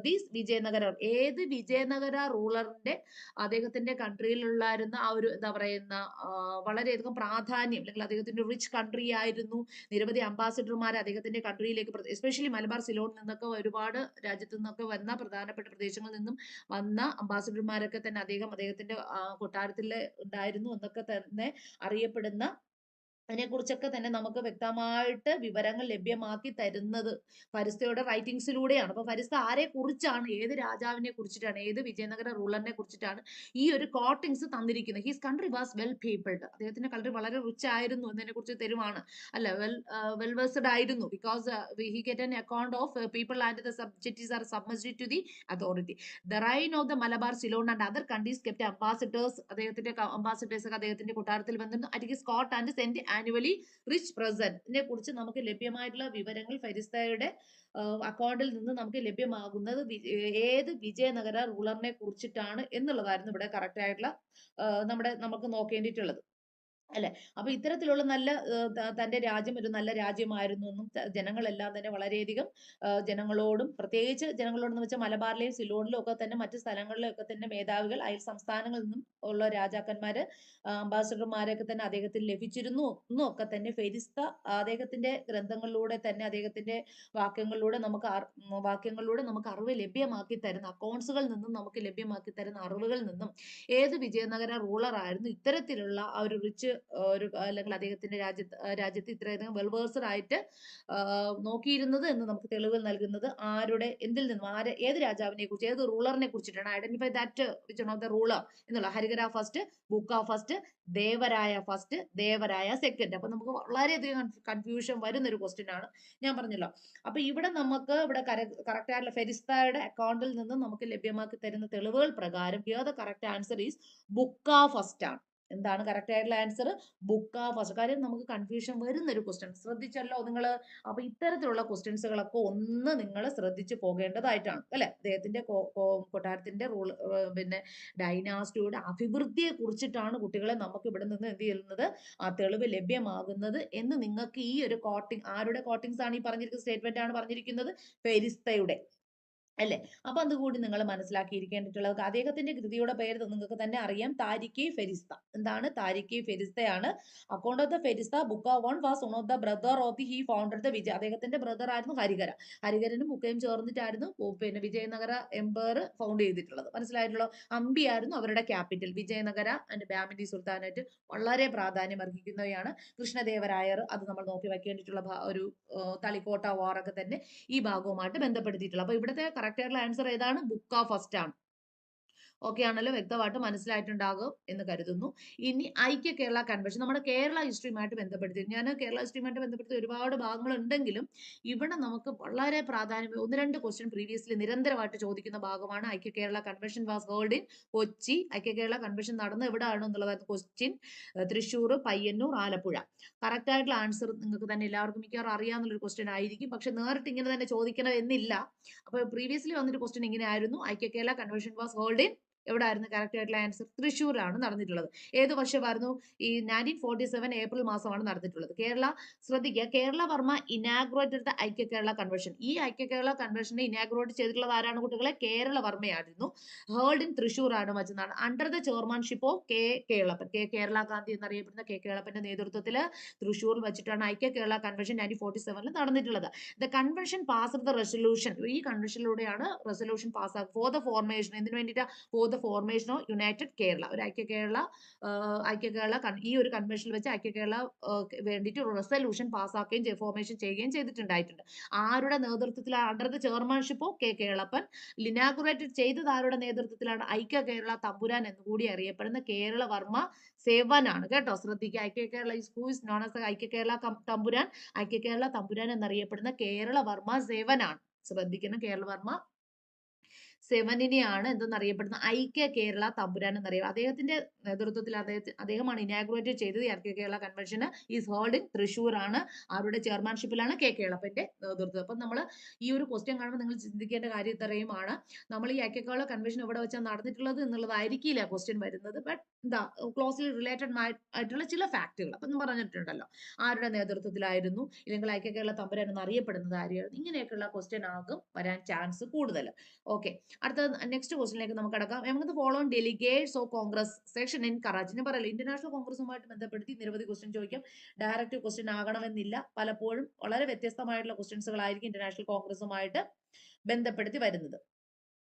these Vijayanagara, ഏത് വിജയനഗര റൂളറിന്റെ അദ്ദേഹത്തിന്റെ കൺട്രിയിലുള്ളായിരുന്ന ആ ഒരു എന്താ പറയുന്ന വളരെയധികം പ്രാധാന്യം, അല്ലെങ്കിൽ അദ്ദേഹത്തിന്റെ റിച്ച് കൺട്രി ആയിരുന്നു. നിരവധി അംബാസിഡർമാർ അദ്ദേഹത്തിന്റെ കൺട്രിയിലേക്ക്, എസ്പെഷ്യലി മലബാർ സിലോണിൽ നിന്നൊക്കെ ഒരുപാട് രാജ്യത്തു നിന്നൊക്കെ വന്ന പ്രധാനപ്പെട്ട പ്രദേശങ്ങളിൽ നിന്നും വന്ന അംബാസിഡർമാരൊക്കെ തന്നെ അദ്ദേഹത്തിന്റെ കൊട്ടാരത്തിൽ ഉണ്ടായിരുന്നു എന്നൊക്കെ തന്നെ അറിയപ്പെടുന്ന, അതിനെക്കുറിച്ചൊക്കെ തന്നെ നമുക്ക് വ്യക്തമായിട്ട് വിവരങ്ങൾ ലഭ്യമാക്കി തരുന്നത് ഫരിസ്തയുടെ റൈറ്റിംഗ്സിലൂടെയാണ്. അപ്പൊ ഫരിസ്ത ആരെ കുറിച്ചാണ്, ഏത് രാജാവിനെ കുറിച്ചിട്ടാണ്, ഏത് വിജയനഗര റൂളറിനെ കുറിച്ചിട്ടാണ് ഈ ഒരു കോട്ടിങ്സ് തന്നിരിക്കുന്നത്. His country was well peopled, അദ്ദേഹത്തിന്റെ കൺട്രി വളരെ റിച്ച് ആയിരുന്നു എന്നതിനെ കുറിച്ച് തരുവാണ്. അല്ല, വെൽ വേഴ്സ്ഡ് ആയിരുന്നു. Because he get an account of people and the subjects are submissed to the authority. The rain of the Malabar, Ceylon and other countries kept ambassadors, അദ്ദേഹത്തിന്റെ ambassadors ഒക്കെ അദ്ദേഹത്തിന്റെ കൊട്ടാരത്തിൽ വന്നിരുന്നു. At his court and sent annually rich present. ഇതിനെ കുറിച്ച് നമുക്ക് ലഭ്യമായിട്ടുള്ള വിവരങ്ങൾ ഫരിസ്തയുടെ അക്കൗണ്ടിൽ നിന്ന് നമുക്ക് ലഭ്യമാകുന്നത് ഏത് വിജയനഗര റൂളറിനെ കുറിച്ചിട്ടാണ് എന്നുള്ളതായിരുന്നു ഇവിടെ കറക്റ്റ് ആയിട്ടുള്ള നമുക്ക് നോക്കേണ്ടിയിട്ടുള്ളത്, അല്ലെ. അപ്പൊ ഇത്തരത്തിലുള്ള നല്ല തന്റെ രാജ്യം ഒരു നല്ല രാജ്യമായിരുന്നു എന്നും ജനങ്ങളെല്ലാം തന്നെ വളരെയധികം ജനങ്ങളോടും, പ്രത്യേകിച്ച് ജനങ്ങളോടെന്ന് വെച്ചാൽ മലബാറിലെയും സിലോണിലും ഒക്കെ തന്നെ മറ്റു സ്ഥലങ്ങളിലും ഒക്കെ തന്നെ മേധാവികൾ, അയൽ സംസ്ഥാനങ്ങളിൽ നിന്നും ഉള്ള രാജാക്കന്മാര്, അംബാസഡർമാരൊക്കെ തന്നെ അദ്ദേഹത്തിന് ലഭിച്ചിരുന്നു എന്നും ഒക്കെ തന്നെ ഫെരിസ്ത അദ്ദേഹത്തിന്റെ ഗ്രന്ഥങ്ങളിലൂടെ തന്നെ, അദ്ദേഹത്തിന്റെ വാക്യങ്ങളിലൂടെ നമുക്ക് അറിവ് ലഭ്യമാക്കി തരുന്ന, അക്കൗണ്ട്സുകളിൽ നിന്നും നമുക്ക് ലഭ്യമാക്കി തരുന്ന അറിവുകളിൽ നിന്നും ഏത് വിജയനഗര റൂളർ ആയിരുന്നു ഇത്തരത്തിലുള്ള ആ ഒരു റിച്ച് അല്ലെങ്കിൽ അദ്ദേഹത്തിന്റെ രാജ്യത്ത് ഇത്രയധികം വെൽവേഴ്സഡ് ആയിട്ട് നോക്കിയിരുന്നത് എന്ന് നമുക്ക് തെളിവുകൾ നൽകുന്നത് എന്തിൽ നിന്നും, ഏത് രാജാവിനെ കുറിച്ച്, ഏത് റൂളറിനെ കുറിച്ചിട്ടാണ്. Identify that which one of the ruler എന്നുള്ള ഹരിഹര ഫസ്റ്റ്, ബുക്ക first, Devaraya first, Devaraya second. അപ്പൊ നമുക്ക് വളരെയധികം കൺഫ്യൂഷൻ വരുന്ന ഒരു ക്വസ്റ്റ്യൻ ആണ്, ഞാൻ പറഞ്ഞല്ലോ. അപ്പൊ ഇവിടെ കറക്റ്റ് ആയിട്ടുള്ള ഫെരിസ്തയുടെ അക്കൗണ്ടിൽ നിന്ന് നമുക്ക് ലഭ്യമാക്കി തരുന്ന തെളിവുകൾ പ്രകാരം here the correct answer is ബുക്ക ഫസ്റ്റ് ആണ്. എന്താണ് കറക്റ്റ് ആയിട്ടുള്ള ആൻസർ? ബുക്ക ഫസ്റ്റ്. കാര്യം നമുക്ക് കൺഫ്യൂഷൻ വരുന്ന ഒരു ക്വസ്റ്റ്യൻ, ശ്രദ്ധിച്ചല്ലോ നിങ്ങൾ. അപ്പൊ ഇത്തരത്തിലുള്ള ക്വസ്റ്റ്യൻസുകളൊക്കെ ഒന്ന് നിങ്ങൾ ശ്രദ്ധിച്ചു പോകേണ്ടതായിട്ടാണ്, അല്ലെ. അദ്ദേഹത്തിന്റെ കൊട്ടാരത്തിന്റെ പിന്നെ ഡൈനാസ്റ്റിയുടെ അഭിവൃദ്ധിയെ കുറിച്ചിട്ടാണ് കുട്ടികളെ നമുക്ക് ഇവിടെ നിന്ന് എന്ത് ചെയ്യുന്നത്, ആ തെളിവ് ലഭ്യമാകുന്നത് എന്ന് നിങ്ങൾക്ക് ഈ ഒരു ആരുടെ കോട്ടിങ്സ് ആണ് ഈ പറഞ്ഞിരിക്കുന്ന സ്റ്റേറ്റ്മെന്റ് ആണ് പറഞ്ഞിരിക്കുന്നത്? ഫെരിസ്തയുടെ, അല്ലെ. അപ്പൊ അതുകൂടി നിങ്ങൾ മനസ്സിലാക്കിയിരിക്കേണ്ടിട്ടുള്ളത്. അദ്ദേഹത്തിന്റെ കൃതിയുടെ പേര് നിങ്ങൾക്ക് തന്നെ അറിയാം, താരിഖി ഫെരിസ്ത. എന്താണ്? താരിഖി ഫെരിസ്തയാണ്. Account of the Ferishta book 1 was one of the brother of the he founded the Vijaya. അദ്ദേഹത്തിന്റെ ബ്രദർ ആയിരുന്നു ഹരിഹരനും ബുക്കയും ചേർന്നിട്ടായിരുന്നു പിന്നെ വിജയനഗര എംപയർ ഫൗണ്ട് ചെയ്തിട്ടുള്ളത്. മനസ്സിലായിട്ടുള്ളൂ. അമ്പി ആയിരുന്നു അവരുടെ ക്യാപിറ്റൽ. വിജയനഗര ആൻഡ് ബാമിനി സുൽത്താനായിട്ട് വളരെ പ്രാധാന്യം അർഹിക്കുന്നവയാണ്. കൃഷ്ണദേവരായർ, അത് നമ്മൾ നോക്കി വെക്കേണ്ടിയിട്ടുള്ള ഒരു തളിക്കോട്ട വാറൊക്കെ തന്നെ ഈ ഭാഗവുമായിട്ട് ബന്ധപ്പെടുത്തിയിട്ടുള്ളത്. അപ്പൊ ഇവിടുത്തെ കറക്റ്റ് ആയിട്ടുള്ള ആൻസർ ഏതാണ്? ബുക്ക ഫസ്റ്റ് ആണ്. ഓക്കെ ആണല്ലോ, വ്യക്തമായിട്ട് മനസ്സിലായിട്ടുണ്ടാകും എന്ന് കരുതുന്നു. ഇനി ഐക്യ കേരള കൺവെൻഷൻ, നമ്മുടെ കേരള ഹിസ്റ്ററിയുമായിട്ട് ബന്ധപ്പെടുത്തി, ഞാൻ കേരള ഹിസ്റ്ററിയുമായിട്ട് ബന്ധപ്പെടുത്തി ഒരുപാട് ഭാഗങ്ങൾ ഉണ്ടെങ്കിലും ഇവിടെ നമുക്ക് വളരെ പ്രാധാന്യം, 1-2 ക്വസ്റ്റ്യൻ പ്രീവിയസ്ലി നിരന്തരമായിട്ട് ചോദിക്കുന്ന ഭാഗമാണ്. ഐക്യ Kerala convention was hold in Kochi. ഐക്യ കേരള കൺവെൻഷൻ നടന്നത് എവിടെയാണ് എന്നുള്ളതായിരുന്നു ക്വസ്റ്റ്യൻ. തൃശ്ശൂർ, പയ്യന്നൂർ, ആലപ്പുഴ. കറക്റ്റ് ആയിട്ടുള്ള ആൻസർ നിങ്ങൾക്ക് തന്നെ എല്ലാവർക്കും മിക്കവാറും അറിയാവുന്നൊരു ക്വസ്റ്റ്യൻ ആയിരിക്കും. പക്ഷെ നേരിട്ട് ഇങ്ങനെ തന്നെ ചോദിക്കണം എന്നില്ല. അപ്പൊ പ്രീവിയസ്ലി വന്നൊരു ക്വസ്റ്റ്യൻ ഇങ്ങനെ ആയിരുന്നു, Aikya Kerala convention was hold in എവിടായിരുന്നു? കറക്റ്റ് ആയിട്ടുള്ള ആൻസർ തൃശ്ശൂരാണ് നടന്നിട്ടുള്ളത്. ഏത് വർഷമായിരുന്നു? ഈ 1947 ഏപ്രിൽ മാസമാണ് നടന്നിട്ടുള്ളത്. ശ്രദ്ധിക്കുക, കേരള വർമ്മ ഇനാഗ്രേറ്റഡ് ദ ഐക്യ കേരള കൺവെൻഷൻ. ഈ ഐക്യ കേരള കൺവെൻഷനെ ഇനാഗ്രേറ്റ് ചെയ്തിട്ടുള്ളത് ആരാണ് കുട്ടികളെ? കേരള വർമ്മയായിരുന്നു. ഹേൾഡ് ഇൻ തൃശ്ശൂർ ആണ് വെച്ചതാണ്. Under the chairmanship of Keralappan, Kerala Gandhi എന്നറിയപ്പെടുന്ന കേരളപ്പന്റെ നേതൃത്വത്തിൽ തൃശ്ശൂർ വെച്ചിട്ടാണ് ഐക്യ കേരള കൺവെൻഷൻ 1947 നടന്നിട്ടുള്ളത്. The convention passed the resolution. ഈ കൺവെൻഷനിലൂടെയാണ് റെസൊല്യൂഷൻ പാസ്സാക്കുക ഫോർ ദ ഫോർമേഷൻ. എന്തിനു വേണ്ടിയിട്ട്? For the the formation of United Kerala. ഒരു ഐക്യ കേരള ഈ ഒരു കൺവെൻഷനിൽ വെച്ച് ഐക്യ കേരള വേണ്ടിയിട്ട് ഒരു റെസൊല്യൂഷൻ പാസ്സാക്കുകയും ഫോർമേഷൻ ചെയ്യുകയും ചെയ്തിട്ടുണ്ടായിട്ടുണ്ട്. ആരുടെ നേതൃത്വത്തിലാണ്? Under the chairmanship of K Kelappan. Inaugurated ചെയ്തത് ആരുടെ നേതൃത്വത്തിലാണ്? ഐക്യ കേരള തമ്പുരാൻ എന്നുകൂടി അറിയപ്പെടുന്ന കേരളവർമ്മ സേവനാണ് കേട്ടോ. ശ്രദ്ധിക്കുക, ഐക്യ Kerala who is known as ഐക്യ കേരള തമ്പുരാൻ. ഐക്യ കേരള തമ്പുരാൻ എന്നറിയപ്പെടുന്ന കേരളവർമ്മ സേവനാണ്. ശ്രദ്ധിക്കണം, കേരളവർമ്മ സെവനിനെയാണ് എന്തെന്നറിയപ്പെടുന്ന ഐക്യ കേരള തമ്പുരാൻ എന്നറിയാം. അദ്ദേഹത്തിന്റെ നേതൃത്വത്തിൽ അദ്ദേഹമാണ് ഇനാഗുറേറ്റ് ചെയ്തത് ഐക്യ Kerala convention. Is hold in Thrissur ആണ്. ആരുടെ ചെയർമാൻഷിപ്പിലാണ്? കെ കേളപ്പന്റെ നേതൃത്വം. അപ്പൊ നമ്മൾ ഈ ഒരു ക്വസ്റ്റ്യൻ കാണുമ്പോൾ നിങ്ങൾ ചിന്തിക്കേണ്ട കാര്യം ഇത്രയുമാണ്. നമ്മൾ ഈ ഐക്യ കേരള കൺവെൻഷൻ എവിടെ വെച്ചാൽ നടന്നിട്ടുള്ളത് എന്നുള്ളതായിരിക്കില്ല ക്വസ്റ്റ്യൻ വരുന്നത്. ബട്ട് എന്താ ക്ലോസ്ലി റിലേറ്റഡ് ആയിട്ടുള്ള ചില ഫാക്ടുകൾ അപ്പം പറഞ്ഞിട്ടുണ്ടല്ലോ. ആരുടെ നേതൃത്വത്തിലായിരുന്നു, ഇല്ലെങ്കിൽ ഐക്യ കേരള തമ്പുരാൻ എന്നറിയപ്പെടുന്നത് ആരെയായിരുന്നു, ഇങ്ങനെയൊക്കെയുള്ള ക്വസ്റ്റ്യൻ ആകും വരാൻ ചാൻസ് കൂടുതൽ. ഓക്കെ, അടുത്ത നെക്സ്റ്റ് ക്വസ്റ്റിനിലേക്ക് നമുക്ക് കടക്കാം. Among the following delegates of Congress section in Karachi. ഞാൻ പറയല്ലോ, ഇന്റർനാഷണൽ കോൺഗ്രസുമായിട്ട് ബന്ധപ്പെടുത്തി നിരവധി ക്വസ്റ്റ്യൻ ചോദിക്കാം. ഡയറക്റ്റ് ക്വസ്റ്റ്യൻ ആകണമെന്നില്ല. പലപ്പോഴും വളരെ വ്യത്യസ്തമായിട്ടുള്ള ക്വസ്റ്റ്യൻസുകളായിരിക്കും ഇന്റർനാഷണൽ കോൺഗ്രസുമായിട്ട് ബന്ധപ്പെടുത്തി വരുന്നത്.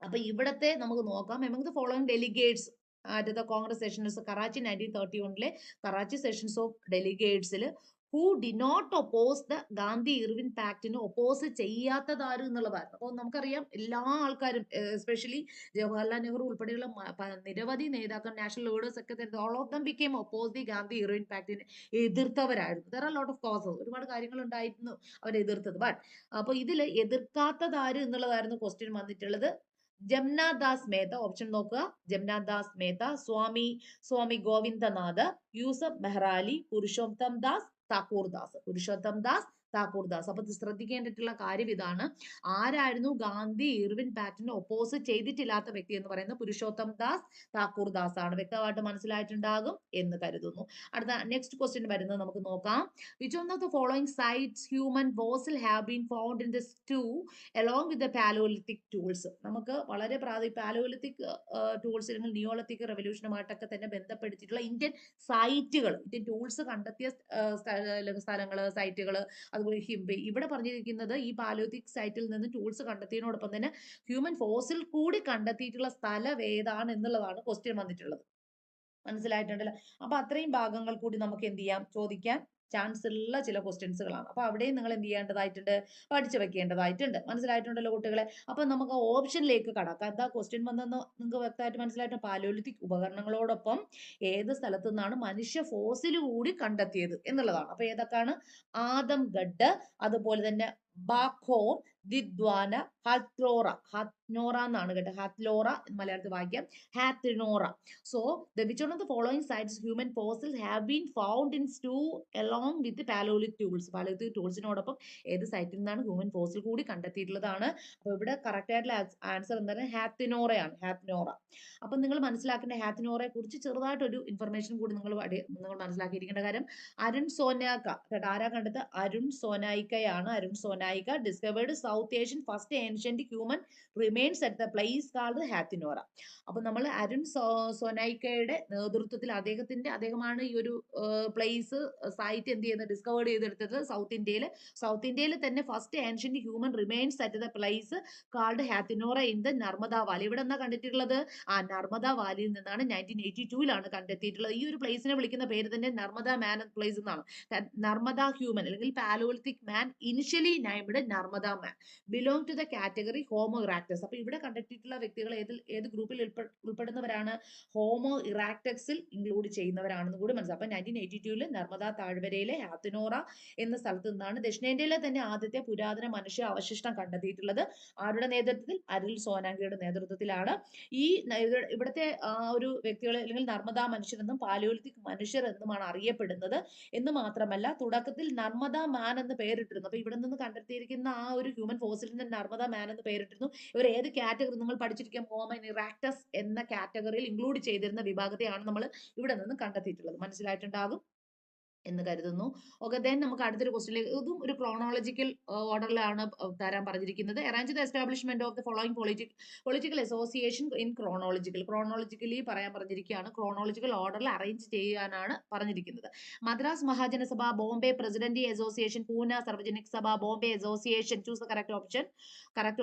അപ്പൊ ഇവിടത്തെ നമുക്ക് നോക്കാം. Among the following delegates at the Congress sessions Karachi 1931 Karachi sessions of ഡെലിഗേറ്റ്സിൽ who did not oppose the Gandhi Irwin പാക്ടിന് ഒപ്പോസ് ചെയ്യാത്തതാര് എന്നുള്ളതായിരുന്നു. അപ്പോൾ നമുക്കറിയാം എല്ലാ ആൾക്കാരും എസ്പെഷ്യലി ജവഹർലാൽ നെഹ്റു ഉൾപ്പെടെയുള്ള നിരവധി നേതാക്കൾ, നാഷണൽ ലീഡേഴ്സ് ഒക്കെ all of them became oppose the Gandhi Irwin പാക്ടിനെ എതിർത്തവരായിരുന്നു. There are lot of causes, ഒരുപാട് കാര്യങ്ങൾ ഉണ്ടായിരുന്നു അവർ എതിർത്തത്. ബട്ട് അപ്പൊ ഇതിൽ എതിർക്കാത്തതാര് എന്നുള്ളതായിരുന്നു ക്വസ്റ്റ്യൻ വന്നിട്ടുള്ളത്. ജംനാദാസ് മേത്ത. ഓപ്ഷൻ നോക്കുക. ജംനാദാസ് മേത്ത, സ്വാമി ഗോവിന്ദനാഥ്, യൂസഫ് മെഹ്റാലി, പുരുഷോത്തം ദാസ് താക്കൂർ ദാസ്. അപ്പൊ ശ്രദ്ധിക്കേണ്ടിട്ടുള്ള കാര്യം ഇതാണ്. ആരായിരുന്നു ഗാന്ധി ഇർവിൻ പാക്ടിനെ ഒപ്പോസ് ചെയ്തിട്ടില്ലാത്ത വ്യക്തി എന്ന് പറയുന്നത്? പുരുഷോത്തം ദാസ് താക്കൂർ ദാസ് ആണ്. വ്യക്തമായിട്ട് മനസ്സിലായിട്ടുണ്ടാകും എന്ന് കരുതുന്നു. അടുത്ത നെക്സ്റ്റ് ക്വസ്റ്റ്യൻ വരുന്നത് നമുക്ക് നോക്കാം. Which of the following sites human fossil have been found in the stew along with the Paleolithic tools. നമുക്ക് വളരെ പാലോലിത്തിക് ടൂൾസ് അല്ലെങ്കിൽ നിയോളിത്തിക് റെവല്യൂഷനുമായിട്ടൊക്കെ തന്നെ ബന്ധപ്പെടുത്തിയിട്ടുള്ള ഇന്ത്യൻ സൈറ്റുകൾ, ഇന്ത്യൻ ടൂൾസ് കണ്ടെത്തിയ സ്ഥലങ്ങൾ, സൈറ്റുകൾ, അതുപോലെ ഇവിടെ പറഞ്ഞിരിക്കുന്നത് ഈ പാലോലിത്തിക് സൈറ്റിൽ നിന്ന് ടൂൾസ് കണ്ടെത്തിയതിനോടൊപ്പം തന്നെ ഹ്യൂമൻ ഫോസിൽ കൂടി കണ്ടെത്തിയിട്ടുള്ള സ്ഥലം ഏതാണ് എന്നുള്ളതാണ് ക്വസ്റ്റ്യൻ വന്നിട്ടുള്ളത്. മനസ്സിലായിട്ടുണ്ടല്ലോ. അപ്പൊ അത്രയും ഭാഗങ്ങൾ കൂടി നമുക്ക് എന്ത് ചെയ്യാം, ചോദിക്കാൻ ചാൻസ് ഉള്ള ചില ക്വസ്റ്റ്യൻസുകളാണ്. അപ്പൊ അവിടെയും നിങ്ങൾ എന്ത് ചെയ്യേണ്ടതായിട്ടുണ്ട്, പഠിച്ചു വെക്കേണ്ടതായിട്ടുണ്ട്. മനസ്സിലായിട്ടുണ്ടല്ലോ കുട്ടികളെ. അപ്പൊ നമുക്ക് ഓപ്ഷനിലേക്ക് കടക്കാം. എന്താ ക്വസ്റ്റ്യൻ വന്നെന്ന് നിങ്ങൾക്ക് വ്യക്തമായിട്ട് മനസ്സിലായിട്ടുണ്ട്. പാലോലിത്തിക് ഉപകരണങ്ങളോടൊപ്പം ഏത് സ്ഥലത്തു നിന്നാണ് മനുഷ്യ ഫോസിൽ കൂടി കണ്ടെത്തിയത് എന്നുള്ളതാണ്. അപ്പൊ ഏതൊക്കെയാണ്? ആദംഗഡ്, അതുപോലെ തന്നെ ബാഖോർ, ദിദ്വാന, ഹാത്നോറ എന്നാണ് കേട്ടോ. ഹാത്ലോറ മലയാളത്തിൽ വായിക്കാം, Hathnora. So which one of the following sites human fossils have been found in stew along with the Paleolithic tools? Paleolithic ടൂൾസിനോടൊപ്പം ഏത് സൈറ്റിൽ നിന്നാണ് ഹ്യൂമൻ ഫോസിൽ കൂടി കണ്ടെത്തിയിട്ടുള്ളതാണ്? അപ്പൊ ഇവിടെ കറക്റ്റ് ആയിട്ടുള്ള ആൻസർ എന്താണ്? ഹാത്നോറയാണ്. ഹാത്നോറ. അപ്പൊ നിങ്ങൾ മനസ്സിലാക്കേണ്ട ഹാത്നോറയെ കുറിച്ച് ചെറുതായിട്ടൊരു ഇൻഫർമേഷൻ കൂടി നിങ്ങൾ മനസ്സിലാക്കിയിരിക്കേണ്ട കാര്യം, അരുൺ സോനായ്ക്ക കേട്ടോ. ആരാ കണ്ടത്? അരുൺ സോനായിക്കയാണ്. Arun Sonakia discovered south Asian first ancient human remains at the place called Hathnora. അപ്പൊ നമ്മൾ അരുൺ സോനായിക്കയുടെ നേതൃത്വത്തിൽ അദ്ദേഹമാണ് ഈ ഒരു പ്ലേസ് സൈറ്റ് എന്ത് ചെയ്യുന്നത്, ഡിസ്കവേർഡ് ചെയ്തെടുത്തത് സൗത്ത് ഇന്ത്യയിൽ തന്നെ first ancient human remains at the place called Hathnora in the Narmada valley. ഇവിടെ എന്താ കണ്ടിട്ടുള്ളത്? നർമ്മദ വാലിയിൽ നിന്നാണ് 1982 കണ്ടെത്തിയിട്ടുള്ളത്. ഈ ഒരു പ്ലേസിനെ വിളിക്കുന്ന പേര് തന്നെ നർമ്മദ മാൻ പ്ലേസ് എന്നാണ്. നർമ്മദ ഹ്യൂമൻ അല്ലെങ്കിൽ paleolithic man initially named Narmada man belong to the category homo erectus. അപ്പൊ ഇവിടെ കണ്ടെത്തിയിട്ടുള്ള വ്യക്തികൾ ഏത് ഗ്രൂപ്പിൽ ഉൾപ്പെടുന്നവരാണ്? ഹോമോ ഇറാക്ടക്സിൽ ഇൻക്ലൂഡ് ചെയ്യുന്നവരാണെന്ന് കൂടി മനസ്സിലാക്കാം. അപ്പൊ 1982 നർമ്മദ താഴ്വരയിലെ ഹാത്നോറ എന്ന സ്ഥലത്ത് നിന്നാണ് ദക്ഷിണേന്ത്യയിലെ തന്നെ ആദ്യത്തെ പുരാതന മനുഷ്യ അവശിഷ്ടം കണ്ടെത്തിയിട്ടുള്ളത്. ആരുടെ നേതൃത്വത്തിൽ? അരുൺ സോനാങ്കിയുടെ നേതൃത്വത്തിലാണ്. ഈ ഇവിടുത്തെ ഒരു വ്യക്തികൾ അല്ലെങ്കിൽ നർമ്മദ മനുഷ്യർ എന്നും പാലിയോലിത്തിക് മനുഷ്യർ എന്നുമാണ് അറിയപ്പെടുന്നത്. എന്ന് മാത്രമല്ല തുടക്കത്തിൽ നർമ്മദ മാൻ എന്ന് പേരിട്ടിരുന്നു. അപ്പൊ ഇവിടെ നിന്ന് കണ്ടെത്തിയിരിക്കുന്ന ആ ഒരു ഹ്യൂമൻ ഫോസിലിന് നർമ്മദ മാൻ എന്ന് പേരിട്ടിരുന്നു. ഇവർ ഏത് കാറ്റഗറി നിങ്ങൾ പഠിച്ചിരിക്കാം? ഹോമോ ഇറാക്ടസ് എന്ന കാറ്റഗറിയിൽ ഇൻക്ലൂഡ് ചെയ്തിരുന്ന വിഭാഗത്തെയാണ് നമ്മൾ ഇവിടെ നിന്ന് കണ്ടെത്തിയിട്ടുള്ളത്. മനസ്സിലായിട്ടുണ്ടാകും. എന്ന് കരുതുന്നു. ഓക്കെ, ദെൻ നമുക്ക് അടുത്തൊരു ക്വസ്റ്റ്യനിലേക്ക്, ഇതും ഒരു ക്രോണോളജിക്കൽ ഓർഡറിലാണ് തരാൻ പറഞ്ഞിരിക്കുന്നത്. Arrange the establishment of the following political association in chronologically പറയാൻ പറഞ്ഞിരിക്കുകയാണ്. ക്രോണോളജിക്കൽ ഓർഡറിൽ അറേഞ്ച് ചെയ്യാനാണ് പറഞ്ഞിരിക്കുന്നത്. മദ്രാസ് മഹാജനസഭ, ബോംബെ പ്രസിഡന്റ് അസോസിയേഷൻ, പൂന സാർവജനിക് സഭ, Bombay association. Choose the correct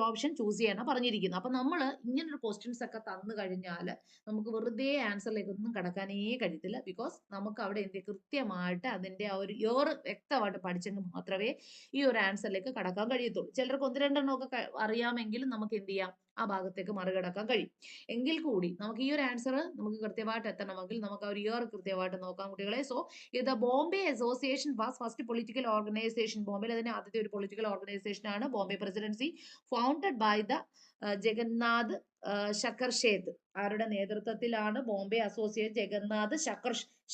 option choose ചെയ്യാനാണ് പറഞ്ഞിരിക്കുന്നത്. അപ്പൊ നമ്മൾ ഇങ്ങനൊരു ക്വസ്റ്റ്യൻസ് ഒക്കെ തന്നു കഴിഞ്ഞാൽ നമുക്ക് വെറുതെ ആൻസറിലേക്ക് ഒന്നും കടക്കാനേ കഴിയത്തില്ല. ബിക്കോസ് നമുക്ക് അവിടെ കൃത്യമായിട്ട് അതിന്റെ ആ ഒരു ഇയർ വ്യക്തമായിട്ട് പഠിച്ചെങ്കിൽ മാത്രമേ ഈ ഒരു ആൻസറിലേക്ക് കടക്കാൻ കഴിയത്തുള്ളൂ. ചിലർക്ക് ഒന്ന് രണ്ടെണ്ണം ഒക്കെ അറിയാമെങ്കിലും നമുക്ക് എന്ത് ചെയ്യാം, ആ ഭാഗത്തേക്ക് മറികടക്കാൻ കഴിയും. എങ്കിൽ കൂടി നമുക്ക് ഈ ഒരു ആൻസർ നമുക്ക് കൃത്യമായിട്ട് എത്തണമെങ്കിൽ നമുക്ക് ആ ഒരു ഇയർ കൃത്യമായിട്ട് നോക്കാം കുട്ടികളെ. സോ ഇത് Bombay association was first political organization. ബോംബെയിൽ തന്നെ ആദ്യത്തെ ഒരു പൊളിറ്റിക്കൽ ഓർഗനൈസേഷൻ ആണ് Bombay presidency. Founded by the Jagannath Shankarseth. ആരുടെ നേതൃത്വത്തിലാണ് ബോംബെ അസോസിയേഷൻ? ജഗന്നാഥ്